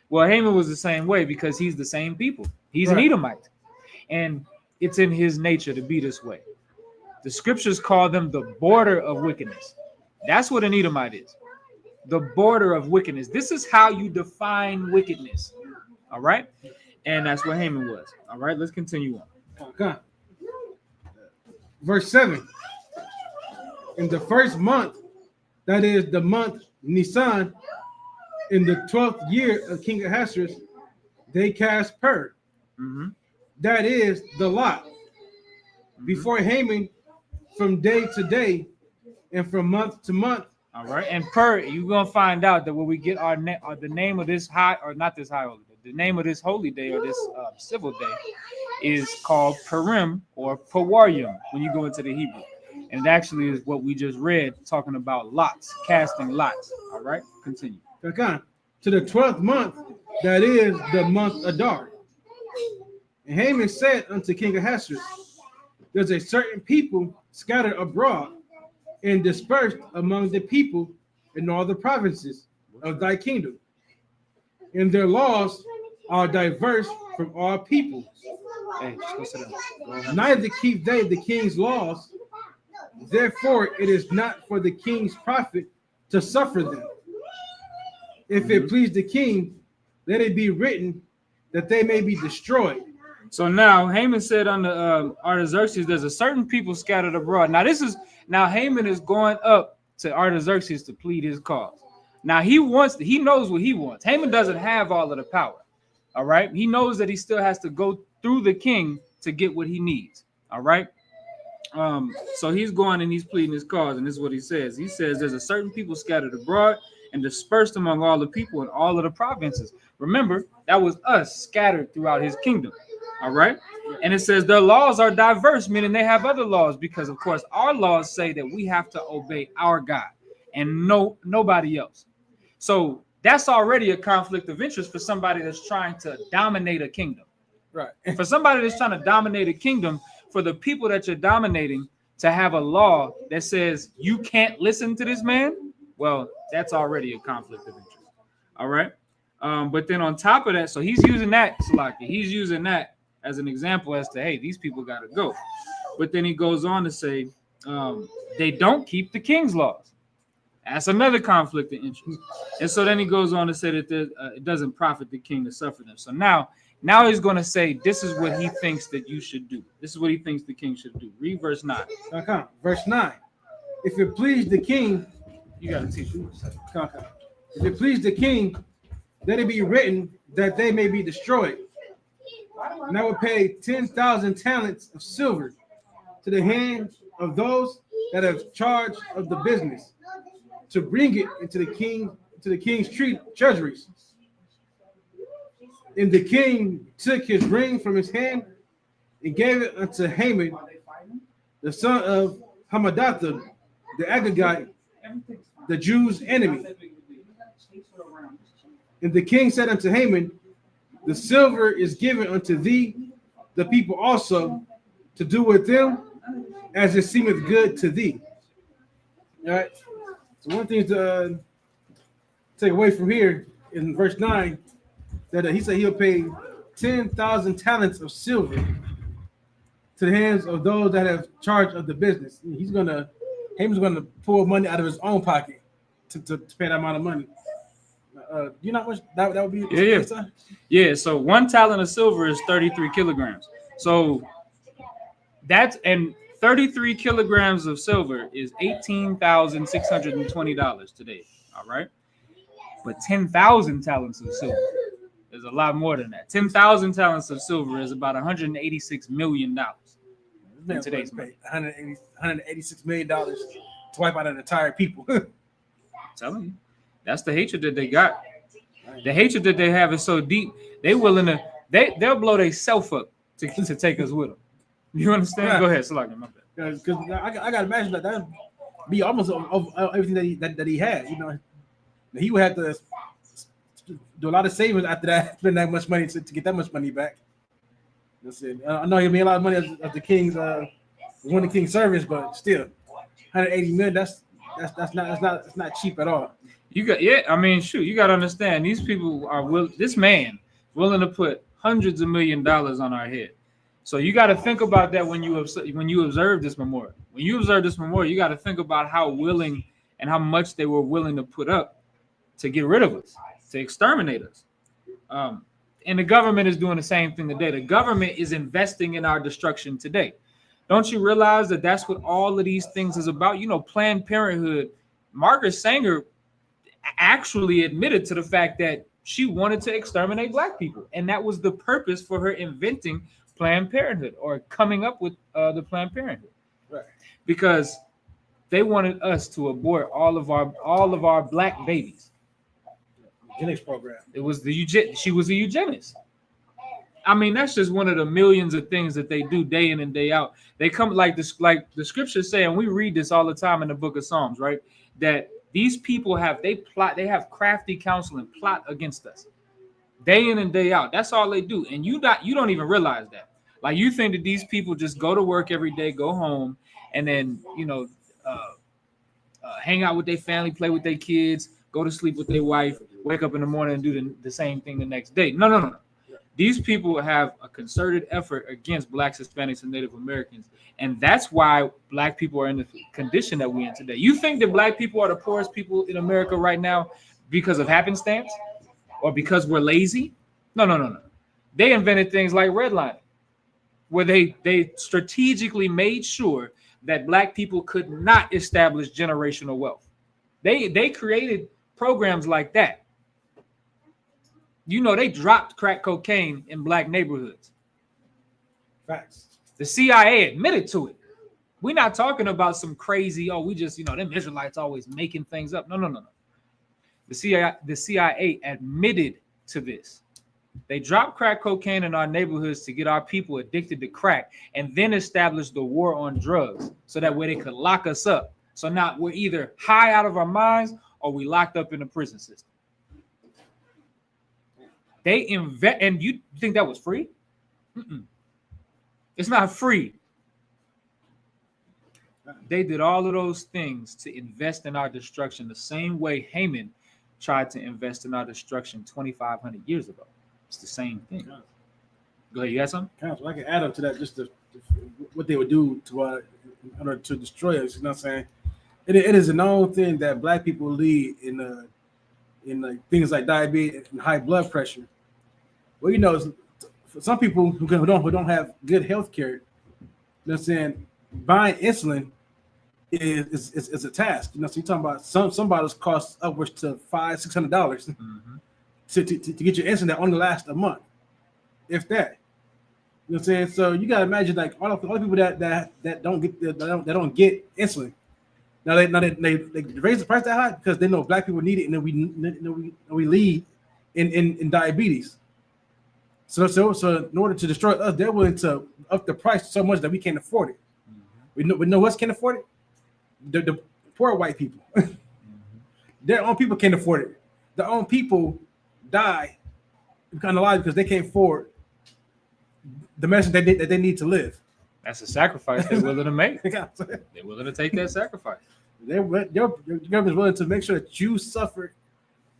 Well, Haman was the same way because he's the same people. He's an Edomite. And it's in his nature to be this way. The scriptures call them the border of wickedness. That's what an Edomite is. The border of wickedness. This is how you define wickedness. All right. And that's what Haman was. All right. Let's continue on. Okay. Verse 7. In the first month, that is the month Nisan, in the 12th year of King Ahasuerus, they cast Pur. That is the lot. Before Haman, from day to day and from month to month. All right. And Pur, you're going to find out that when we get the name of this high, or not this high holy day, the name of this holy day or this civil day is called Purim or Pawarium when you go into the Hebrew. And it actually is what we just read, talking about lots, casting lots. All right, continue. Okay. To the 12th month, that is the month Adar. And Haman said unto King Ahasuerus, there's a certain people scattered abroad and dispersed among the people in all the provinces of thy kingdom. And their laws are diverse from all people. Hey, just go sit down. Neither keep they the king's laws. Therefore, it is not for the king's profit to suffer them. If it please the king, let it be written that they may be destroyed. So now Haman said unto Artaxerxes, there's a certain people scattered abroad. Now Haman is going up to Artaxerxes to plead his cause. Now he knows what he wants. Haman doesn't have all of the power. All right. He knows that he still has to go through the king to get what he needs. All right. So he's going and he's pleading his cause, and this is what he says. He says, there's a certain people scattered abroad and dispersed among all the people in all of the provinces. Remember, that was us scattered throughout his kingdom. All right. And it says their laws are diverse, meaning they have other laws, because of course our laws say that we have to obey our God and nobody else. So that's already a conflict of interest for somebody that's trying to dominate a kingdom. Right. For somebody that's trying to dominate a kingdom, for the people that you're dominating to have a law that says you can't listen to this man, well, that's already a conflict of interest. All right. But then on top of that, so he's using that, Salaki, he's using that as an example as to, hey, these people got to go. But then he goes on to say they don't keep the king's laws. That's another conflict of interest. And so then he goes on to say that it doesn't profit the king to suffer them. So now he's going to say this is what he thinks that you should do. This is what he thinks the king should do. Read verse 9. Okay. Verse 9. If it please the king, You got to teach me. okay. If it please the king, let it be written that they may be destroyed. And I will pay 10,000 talents of silver to the hand of those that have charge of the business, to bring it into the king's treasuries. And the king took his ring from his hand and gave it unto Haman, the son of Hammedatha, the Agagite, the Jews' enemy. And the king said unto Haman, the silver is given unto thee, the people also, to do with them as it seemeth good to thee. All right. So one thing to take away from here in verse 9, that he said he'll pay 10,000 talents of silver to the hands of those that have charge of the business. Haman's gonna pull money out of his own pocket to pay that amount of money. You know how much that would be? Yeah. So 1 talent of silver is 33 kilograms. So and 33 kilograms of silver is $18,620 today. All right. But 10,000 talents of silver is a lot more than that. 10,000 talents of silver is about $186 million in today's money. $186 million to wipe out an entire people. I'm telling you, that's the hatred that they got. The hatred that they have is so deep. They'll blow themselves up to take us with them. You understand? Yeah. Go ahead, Salaki, my bad. Because I gotta imagine that would be almost of everything that he had. You know, he would have to do a lot of savings after that, spend that much money to get that much money back. That's it. I know he made a lot of money as the king's one of the king's servants, but still, 180 million. That's not cheap at all. You got you got to understand, these people are this man willing to put hundreds of $1 million on our head. So you got to think about that when you observe this memorial. When you observe this memorial, you got to think about how willing and how much they were willing to put up to get rid of us, to exterminate us. And the government is doing the same thing today. The government is investing in our destruction today. Don't you realize that that's what all of these things is about? You know, Planned Parenthood, Margaret Sanger actually admitted to the fact that she wanted to exterminate Black people. And that was the purpose for her inventing Planned Parenthood, or coming up with the Planned Parenthood. Right. Because they wanted us to abort all of our Black babies. Eugenics program. She was a eugenist. I mean, that's just one of the millions of things that they do day in and day out. They come like the scriptures say, and we read this all the time in the book of Psalms, right? That these people have crafty counsel and plot against us day in and day out. That's all they do. And you don't even realize that. Like, you think that these people just go to work every day, go home, and then, hang out with their family, play with their kids, go to sleep with their wife, wake up in the morning and do the same thing the next day. No. These people have a concerted effort against Blacks, Hispanics, and Native Americans. And that's why Black people are in the condition that we're in today. You think that Black people are the poorest people in America right now because of happenstance or because we're lazy? No. They invented things like redlining. where they strategically made sure that black people could not establish generational wealth. They created programs like that. You know, they dropped crack cocaine in black neighborhoods. Facts. The CIA admitted to it. We're not talking about some crazy, oh, we just, them Israelites always making things up. No. The CIA admitted to this. They dropped crack cocaine in our neighborhoods to get our people addicted to crack, and then established the war on drugs so that way they could lock us up. So now we're either high out of our minds or we locked up in the prison system. They invest, and you think that was free? It's not free. They did all of those things to invest in our destruction the same way Haman tried to invest in our destruction 2,500 years ago. It's the same thing. Go ahead, you got something? I can add up to that just what they would do to in order to destroy us. You know what I'm saying? It is a known thing that black people lead in like things like diabetes and high blood pressure. Well, for some people who don't have good health care, you know what I'm saying, buying insulin is a task. So you're talking about some bottles cost upwards to $500-$600 to get your insulin that only lasts a month, if that. You know what I'm saying? So you gotta imagine like all the people that don't get insulin. Now they raise the price that high because they know black people need it, and then we lead in diabetes. So in order to destroy us, they're willing to up the price so much that we can't afford it. We know who else can't afford it? The poor white people. Their own people can't afford it. Their own people die kind of alive because they can't afford the medicine that they need to live. That's a sacrifice they're willing to make. They're willing to take that sacrifice. Your government's willing to make sure that you suffer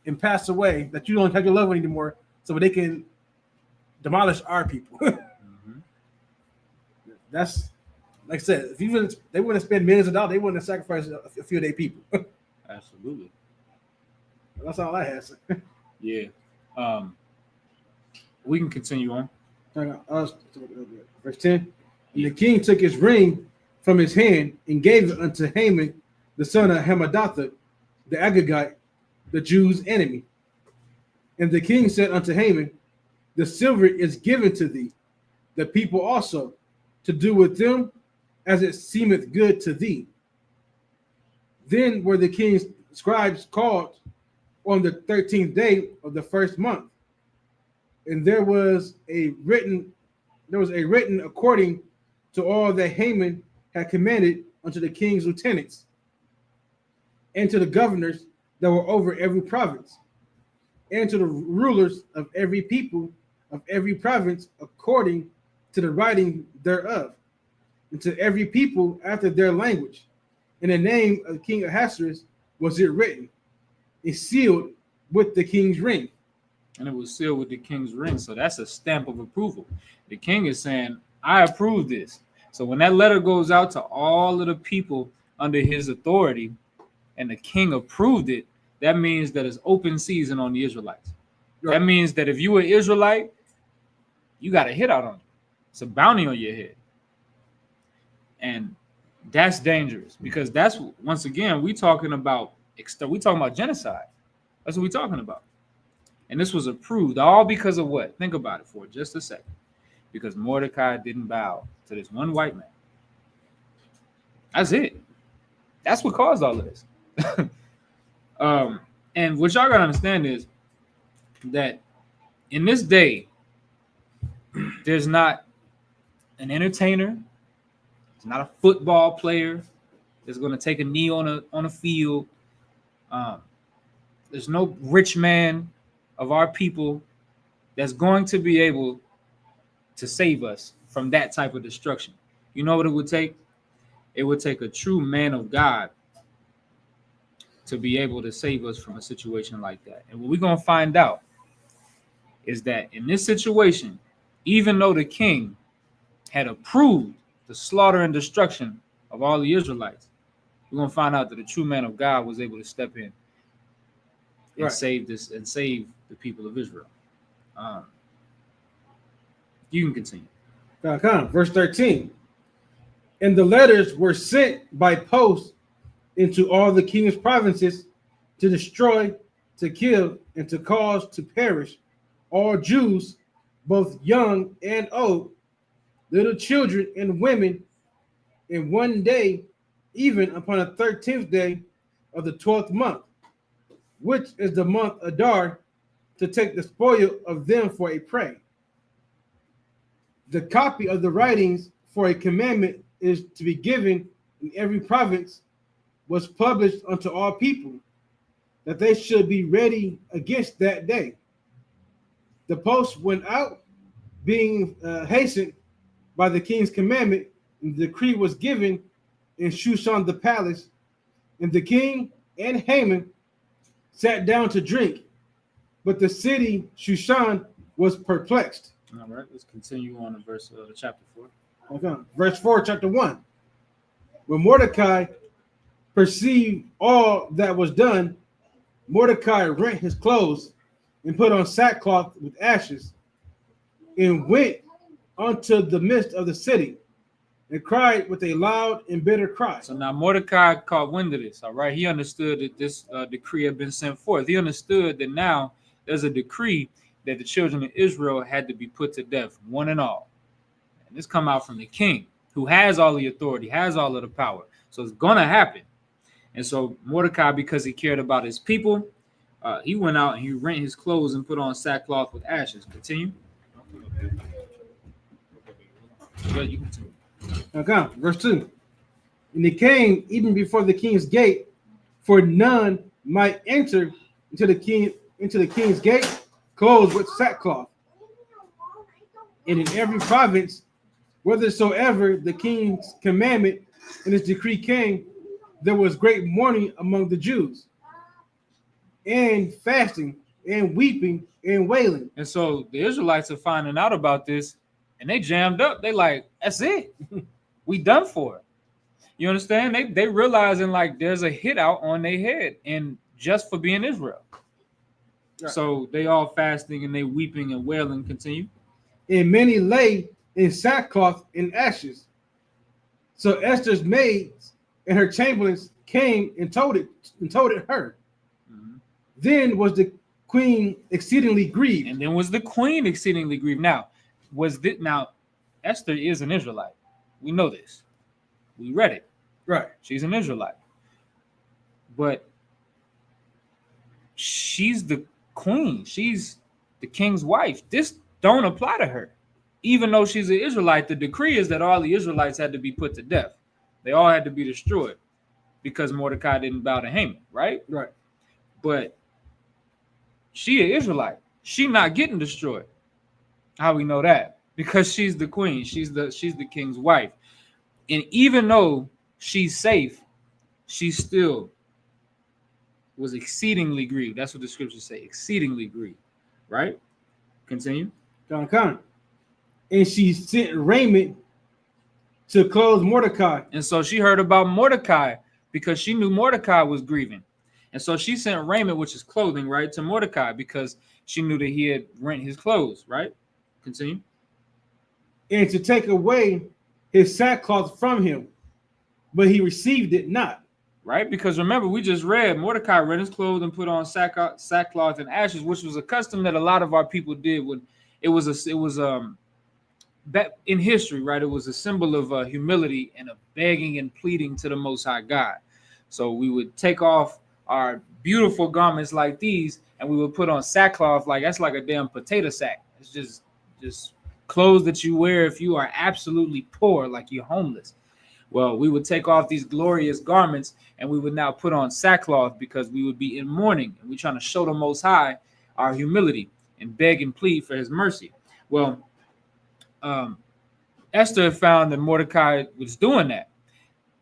and pass away, that you don't have your loved one anymore, so they can demolish our people. That's like I said. If they wouldn't spend millions of dollars, they wouldn't have sacrificed a few of their people. Absolutely. That's all I had. Yeah. We can continue on. Verse 10. And the king took his ring from his hand and gave it unto Haman, the son of Hammedatha, the Agagite, the Jews' enemy. And the king said unto Haman, the silver is given to thee, the people also, to do with them as it seemeth good to thee. Then were the king's scribes called on the 13th day of the first month, and there was a written according to all that Haman had commanded unto the king's lieutenants and to the governors that were over every province, and to the rulers of every people of every province according to the writing thereof, and to every people after their language. In the name of King Ahasuerus was it written, and sealed with the king's ring. And it was sealed with the king's ring. So that's a stamp of approval. The king is saying, I approve this. So when that letter goes out to all of the people under his authority and the king approved it, that means that it's open season on the Israelites. Right. That means that if you were Israelite, you got a hit out on you. It's a bounty on your head. And that's dangerous because that's, once again, we talking about genocide. That's what we're talking about. And this was approved all because of what? Think about it for just a second. Because Mordecai didn't bow to this one white man. That's it. That's what caused all of this. And what y'all gotta understand is that in this day, there's not an entertainer, there's not a football player that's gonna take a knee on a field. There's no rich man of our people that's going to be able to save us from that type of destruction. You know what it would take? It would take a true man of God to be able to save us from a situation like that. And what we're going to find out is that in this situation, even though the king had approved the slaughter and destruction of all the Israelites, we're going to find out that the true man of God was able to step in and save the people of Israel. You can continue. Verse 13. And the letters were sent by post into all the king's provinces to destroy, to kill, and to cause to perish all Jews, both young and old, little children and women, in one day, even upon the 13th day of the 12th month, which is the month Adar, to take the spoil of them for a prey. The copy of the writings for a commandment is to be given in every province was published unto all people, that they should be ready against that day. The post went out, being hastened by the king's commandment, and the decree was given in Shushan the palace, and the king and Haman sat down to drink, but the city Shushan was perplexed. All right, let's continue on to verse chapter 4. Okay. Verse 4, chapter 1. When Mordecai perceived all that was done, Mordecai rent his clothes and put on sackcloth with ashes, and went unto the midst of the city, and cried with a loud and bitter cry. So now Mordecai caught wind of this, all right? He understood that this decree had been sent forth. He understood that now there's a decree that the children of Israel had to be put to death, one and all. And this come out from the king, who has all the authority, has all of the power. So it's going to happen. And so Mordecai, because he cared about his people, he went out and he rent his clothes and put on sackcloth with ashes. Continue. Good, you continue. Okay, verse 2. And he came even before the king's gate, for none might enter into the king's gate clothed with sackcloth. And in every province, whithersoever the king's commandment and his decree came, there was great mourning among the Jews, and fasting, and weeping, and wailing. And so the Israelites are finding out about this, and they jammed up. They like, that's it. We done for it. You understand? They realizing like there's a hit out on their head, and just for being Israel. Right. So they all fasting and they weeping and wailing. Continue. And many lay in sackcloth and ashes. So Esther's maids and her chamberlains came and told it her. Mm-hmm. Then was the queen exceedingly grieved. And then was the queen exceedingly grieved. Now, Esther is an Israelite. We know this. We read it. Right. She's an Israelite. But she's the queen. She's the king's wife. This don't apply to her. Even though she's an Israelite, the decree is that all the Israelites had to be put to death. They all had to be destroyed because Mordecai didn't bow to Haman, right? Right. But she an Israelite. She not getting destroyed. How we know that? Because she's the queen. She's the king's wife. And even though she's safe, she still was exceedingly grieved. That's what the scriptures say, exceedingly grieved, right? Continue. Come. And she sent raiment to clothe Mordecai. And so she heard about Mordecai because she knew Mordecai was grieving. And so she sent raiment, which is clothing, right, to Mordecai because she knew that he had rent his clothes, right? Continue. And to take away his sackcloth from him, but he received it not. Right? Because remember, we just read Mordecai rent his clothes and put on sackcloth and ashes, which was a custom that a lot of our people did. When it was that in history, right? It was a symbol of humility and of begging and pleading to the Most High God. So we would take off our beautiful garments like these, and we would put on sackcloth, like that's like a damn potato sack. It's just clothes that you wear if you are absolutely poor, like you're homeless. Well, we would take off these glorious garments and we would now put on sackcloth because we would be in mourning and we're trying to show the Most High our humility and beg and plead for his mercy. Well, Esther found that Mordecai was doing that.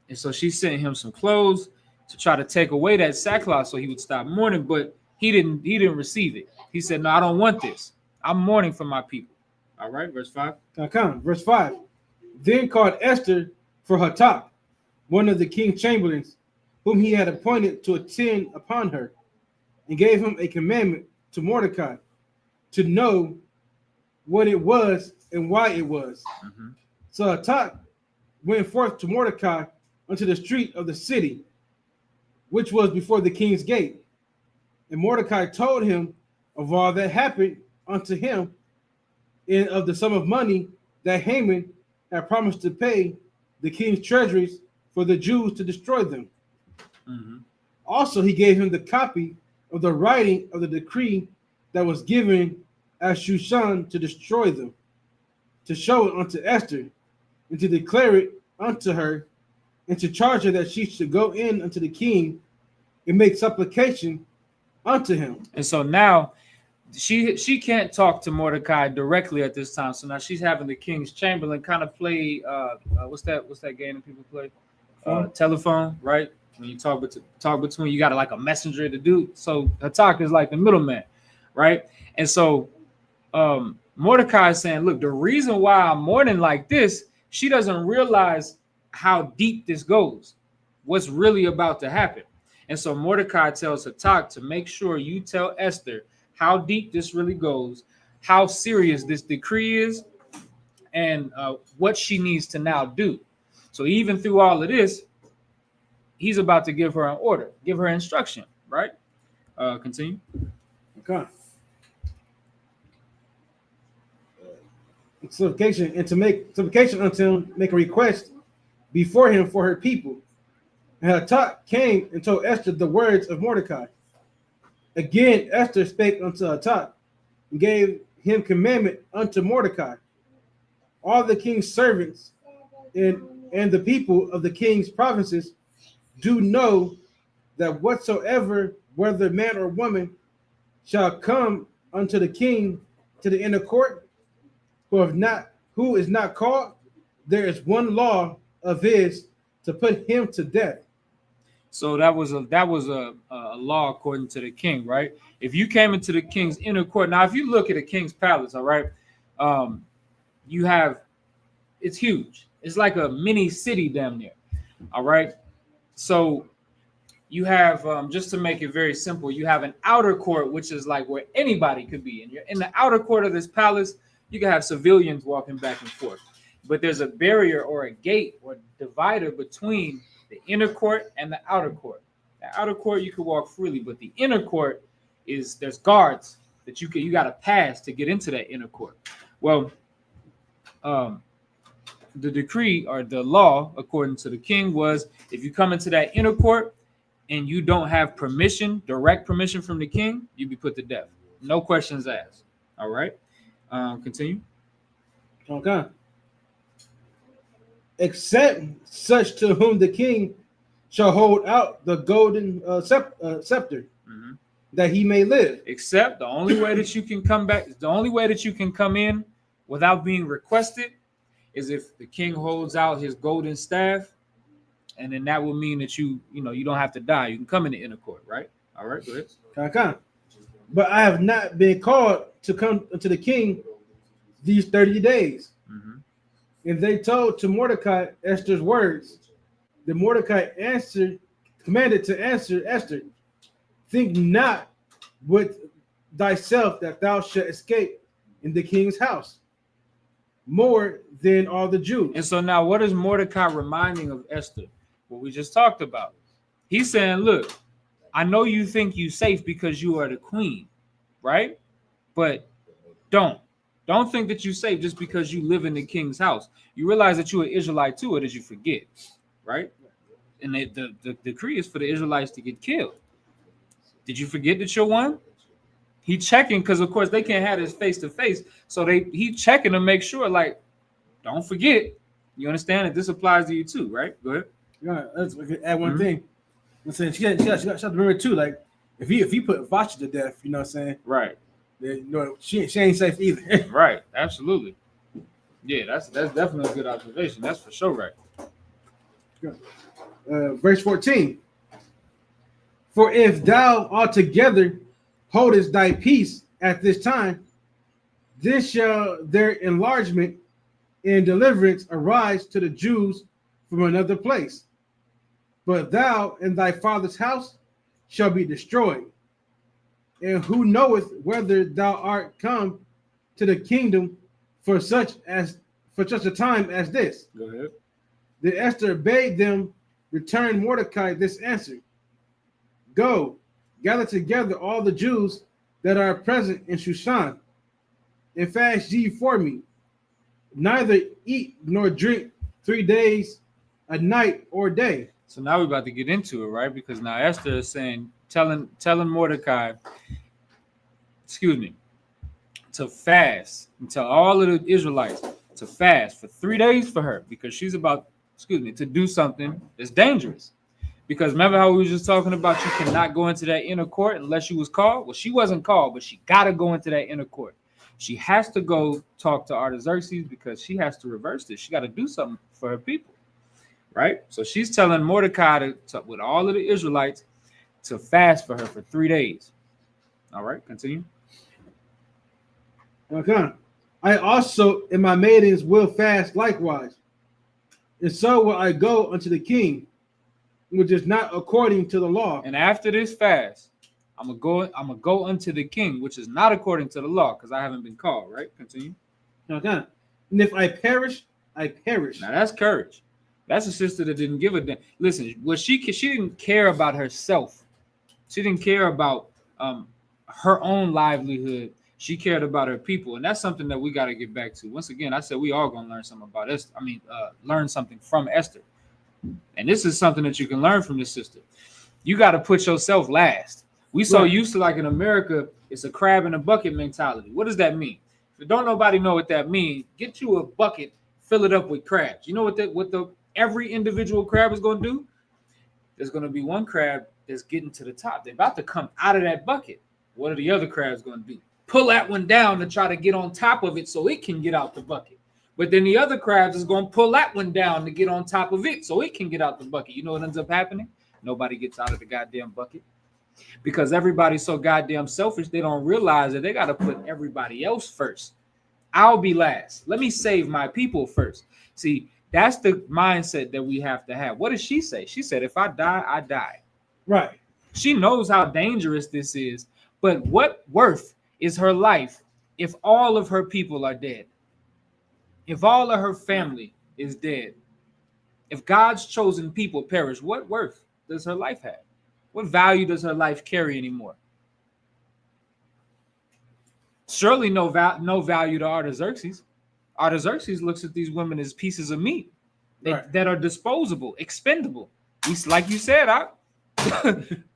And so she sent him some clothes to try to take away that sackcloth so he would stop mourning, but he didn't receive it. He said, no, I don't want this. I'm mourning for my people. All right, verse 5. Verse 5. Then called Esther for Hatak, one of the king's chamberlains, whom he had appointed to attend upon her, and gave him a commandment to Mordecai to know what it was and why it was. Mm-hmm. So Hatak went forth to Mordecai unto the street of the city, which was before the king's gate. And Mordecai told him of all that happened unto him, and of the sum of money that Haman had promised to pay the king's treasuries for the Jews to destroy them. Mm-hmm. Also, he gave him the copy of the writing of the decree that was given at Shushan to destroy them, to show it unto Esther, and to declare it unto her, and to charge her that she should go in unto the king and make supplication unto him. And so now she can't talk to Mordecai directly at this time. So now she's having the king's chamberlain kind of play what's that game that people play? Telephone, right? When you talk between, you got like a messenger to do. So Hatak is like the middleman, right? And so Mordecai is saying, look, the reason why I'm mourning like this, she doesn't realize how deep this goes, what's really about to happen. And so Mordecai tells Hatak to make sure you tell Esther how deep this really goes, how serious this decree is, and what she needs to now do. So even through all of this, he's about to give her an order, give her instruction, right? Continue. Okay. Supplication, and to make supplication unto him, make a request before him for her people. And Hatak came and told Esther the words of Mordecai. Again, Esther spake unto Hatak and gave him commandment unto Mordecai. All the king's servants and the people of the king's provinces do know that whatsoever, whether man or woman, shall come unto the king to the inner court, who is not called, there is one law of his to put him to death. So that was a law according to the king, right? If you came into the king's inner court, now if you look at the king's palace, all right, it's huge. It's like a mini city damn near, all right. So you have, just to make it very simple, you have an outer court, which is like where anybody could be. And you're in the outer court of this palace, you can have civilians walking back and forth. But there's a barrier or a gate or divider between the inner court and the outer court. The outer court, you can walk freely, but the inner court there's guards that you got to pass to get into that inner court. Well, the decree or the law, according to the king, was if you come into that inner court and you don't have permission, direct permission from the king, you be put to death. No questions asked. All right. Continue. Okay. Except such to whom the king shall hold out the golden scepter, that he may live. Except the only way that you can come back, the only way that you can come in without being requested is if the king holds out his golden staff, and then that will mean that you don't have to die. You can come in the inner court, right? All right, go ahead. Okay. But I have not been called to come to the king these 30 days. And they told to Mordecai Esther's words. Then Mordecai commanded to answer Esther, think not with thyself that thou shalt escape in the king's house more than all the Jews. And so now what is Mordecai reminding of Esther? What we just talked about. He's saying, look, I know you think you safe because you are the queen, right? But don't think that you're safe just because you live in the king's house. You realize that you're an Israelite too, or did you forget, right? And the decree is for the Israelites to get killed. Did you forget that you're one? He checking because, of course, they can't have this face to face. So he checking to make sure, like, don't forget. You understand that this applies to you too, right? Go ahead. Yeah, let's add one thing. I'm saying she got to remember too. Like, if he put Vashi to death, you know what I'm saying? Right. Then, she ain't safe either. Right. Absolutely. Yeah, that's definitely a good observation. That's for sure, right? Verse 14. For if thou altogether holdest thy peace at this time, then shall their enlargement and deliverance arise to the Jews from another place. But thou and thy father's house shall be destroyed. And who knoweth whether thou art come to the kingdom for such a time as this. Go ahead. Then Esther bade them return Mordecai this answer: Go, gather together all the Jews that are present in Shushan, and fast ye for me. Neither eat nor drink 3 days, a night or day. So now we're about to get into it, right? Because now Esther is saying, telling Mordecai, to fast and tell all of the Israelites to fast for 3 days for her, because she's about, to do something that's dangerous. Because remember how we were just talking about you cannot go into that inner court unless you was called? Well, she wasn't called, but she got to go into that inner court. She has to go talk to Artaxerxes because she has to reverse this. She got to do something for her people, right? So she's telling Mordecai with all of the Israelites to fast for her for 3 days. All right, continue. Okay. I also and my maidens will fast likewise, and so will I go unto the king, which is not according to the law. And after this fast, I'm gonna go unto the king, which is not according to the law, because I haven't been called. Right? Continue. Okay. And if I perish, I perish. Now that's courage. That's a sister that didn't give a damn. Listen, she didn't care about herself. She didn't care about her own livelihood. She cared about her people, and that's something that we got to get back to. Once again, I said we all gonna learn something about Esther. Learn something from Esther, and this is something that you can learn from this sister. You got to put yourself last. We so used to, like in America, it's a crab in a bucket mentality. What does that mean? If don't nobody know what that means, get you a bucket, fill it up with crabs. You know what every individual crab is going to do? There's going to be one crab that's getting to the top. They're about to come out of that bucket. What are the other crabs going to do? Pull that one down to try to get on top of it so it can get out the bucket. But then the other crabs is going to pull that one down to get on top of it so it can get out the bucket. You know what ends up happening? Nobody gets out of the goddamn bucket. Because everybody's so goddamn selfish, they don't realize that they got to put everybody else first. I'll be last. Let me save my people first. See, that's the mindset that we have to have. What did she say? She said, if I die, I die. Right. She knows how dangerous this is. But what worth is her life if all of her people are dead? If all of her family is dead? If God's chosen people perish, what worth does her life have? What value does her life carry anymore? Surely no value to Artaxerxes. Artaxerxes looks at these women as pieces of meat that are disposable, expendable. Like you said,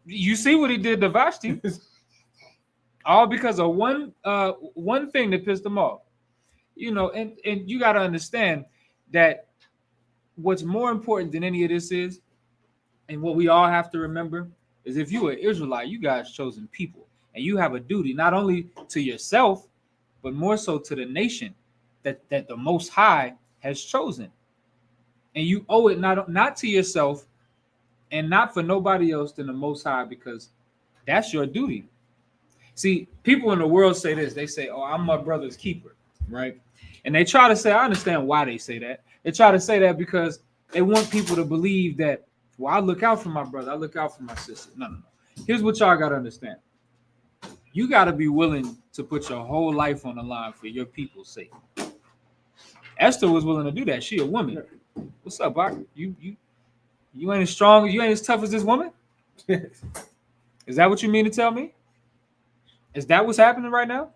you see what he did to Vashti. All because of one thing that pissed him off. And you got to understand that what's more important than any of this is, and what we all have to remember, is if you are Israelite, you guys chosen people, and you have a duty not only to yourself, but more so to the nation that the Most High has chosen. And you owe it not to yourself and not for nobody else than the Most High, because that's your duty. See, people in the world say this. They say, oh, I'm my brother's keeper, right? And they try to say, I understand why they say that. They try to say that because they want people to believe that, well, I look out for my brother. I look out for my sister. No. Here's what y'all got to understand. You got to be willing to put your whole life on the line for your people's sake. Esther was willing to do that. She a woman. What's up, Bach? You ain't as strong, you ain't as tough as this woman? Is that what you mean to tell me? Is that what's happening right now?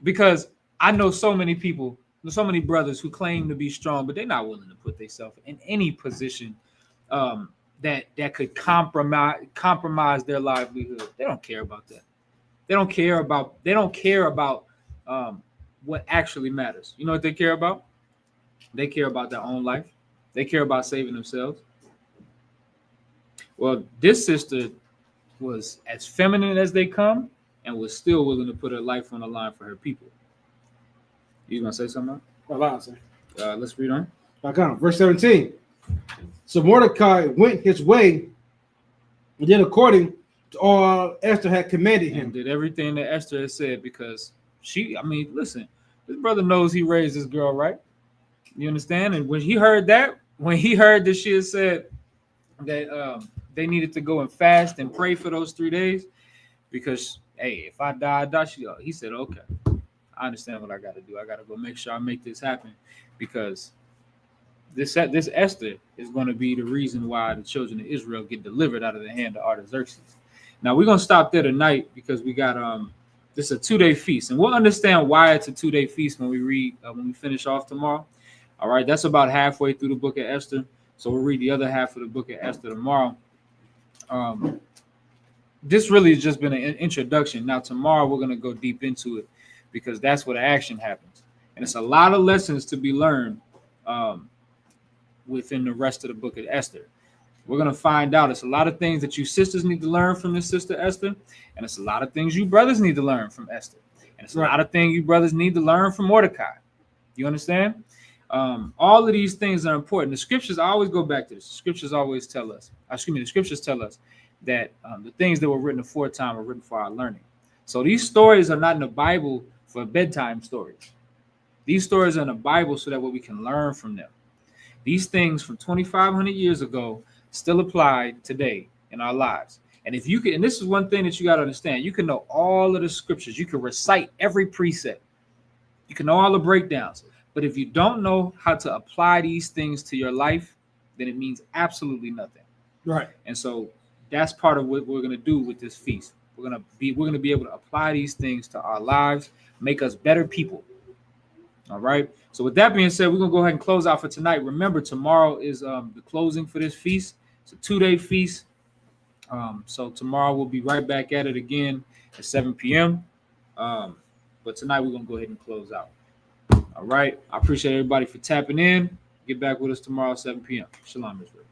Because I know so many people, so many brothers who claim to be strong, but they're not willing to put themselves in any position that could compromise their livelihood. They don't care about that. They don't care about what actually matters. You know what they care about? They care about their own life. They care about saving themselves. Well, this sister was as feminine as they come and was still willing to put her life on the line for her people. You gonna say something? Let's read on. Verse 17. So Mordecai went his way and did according to all Esther had commanded him. And did everything that Esther had said, because listen, this brother knows he raised this girl, right? You understand? And when he heard that she had said that they needed to go and fast and pray for those 3 days, because, hey, if I die, I die. He said, okay, I understand what I got to do. I got to go make sure I make this happen, because this Esther is going to be the reason why the children of Israel get delivered out of the hand of Artaxerxes. Now we're gonna stop there tonight because we got this is a 2-day feast, and we'll understand why it's a 2-day feast when we read when we finish off tomorrow. All right, that's about halfway through the book of Esther, so we'll read the other half of the book of Esther tomorrow. This really has just been an introduction. Now tomorrow we're gonna go deep into it, because that's where the action happens, and it's a lot of lessons to be learned within the rest of the book of Esther. We're going to find out it's a lot of things that you sisters need to learn from this sister Esther, and it's a lot of things you brothers need to learn from Esther, and it's a lot of things you brothers need to learn from Mordecai. You understand? All of these things are important. The scriptures, I always go back to this. The scriptures always tell us, the scriptures tell us that the things that were written aforetime were written for our learning. So these stories are not in the Bible for bedtime stories. These stories are in the Bible so that way we can learn from them. These things from 2,500 years ago still apply today in our lives. And if you can, and this is one thing that you got to understand, you can know all of the scriptures. You can recite every precept. You can know all the breakdowns. But if you don't know how to apply these things to your life, then it means absolutely nothing. Right. And so that's part of what we're going to do with this feast. We're going to be able to apply these things to our lives, make us better people. All right. So with that being said, we're going to go ahead and close out for tonight. Remember, tomorrow is the closing for this feast. It's a 2-day feast. So tomorrow we'll be right back at it again at 7 p.m. But tonight we're going to go ahead and close out. All right. I appreciate everybody for tapping in. Get back with us tomorrow at 7 p.m. Shalom, Israel.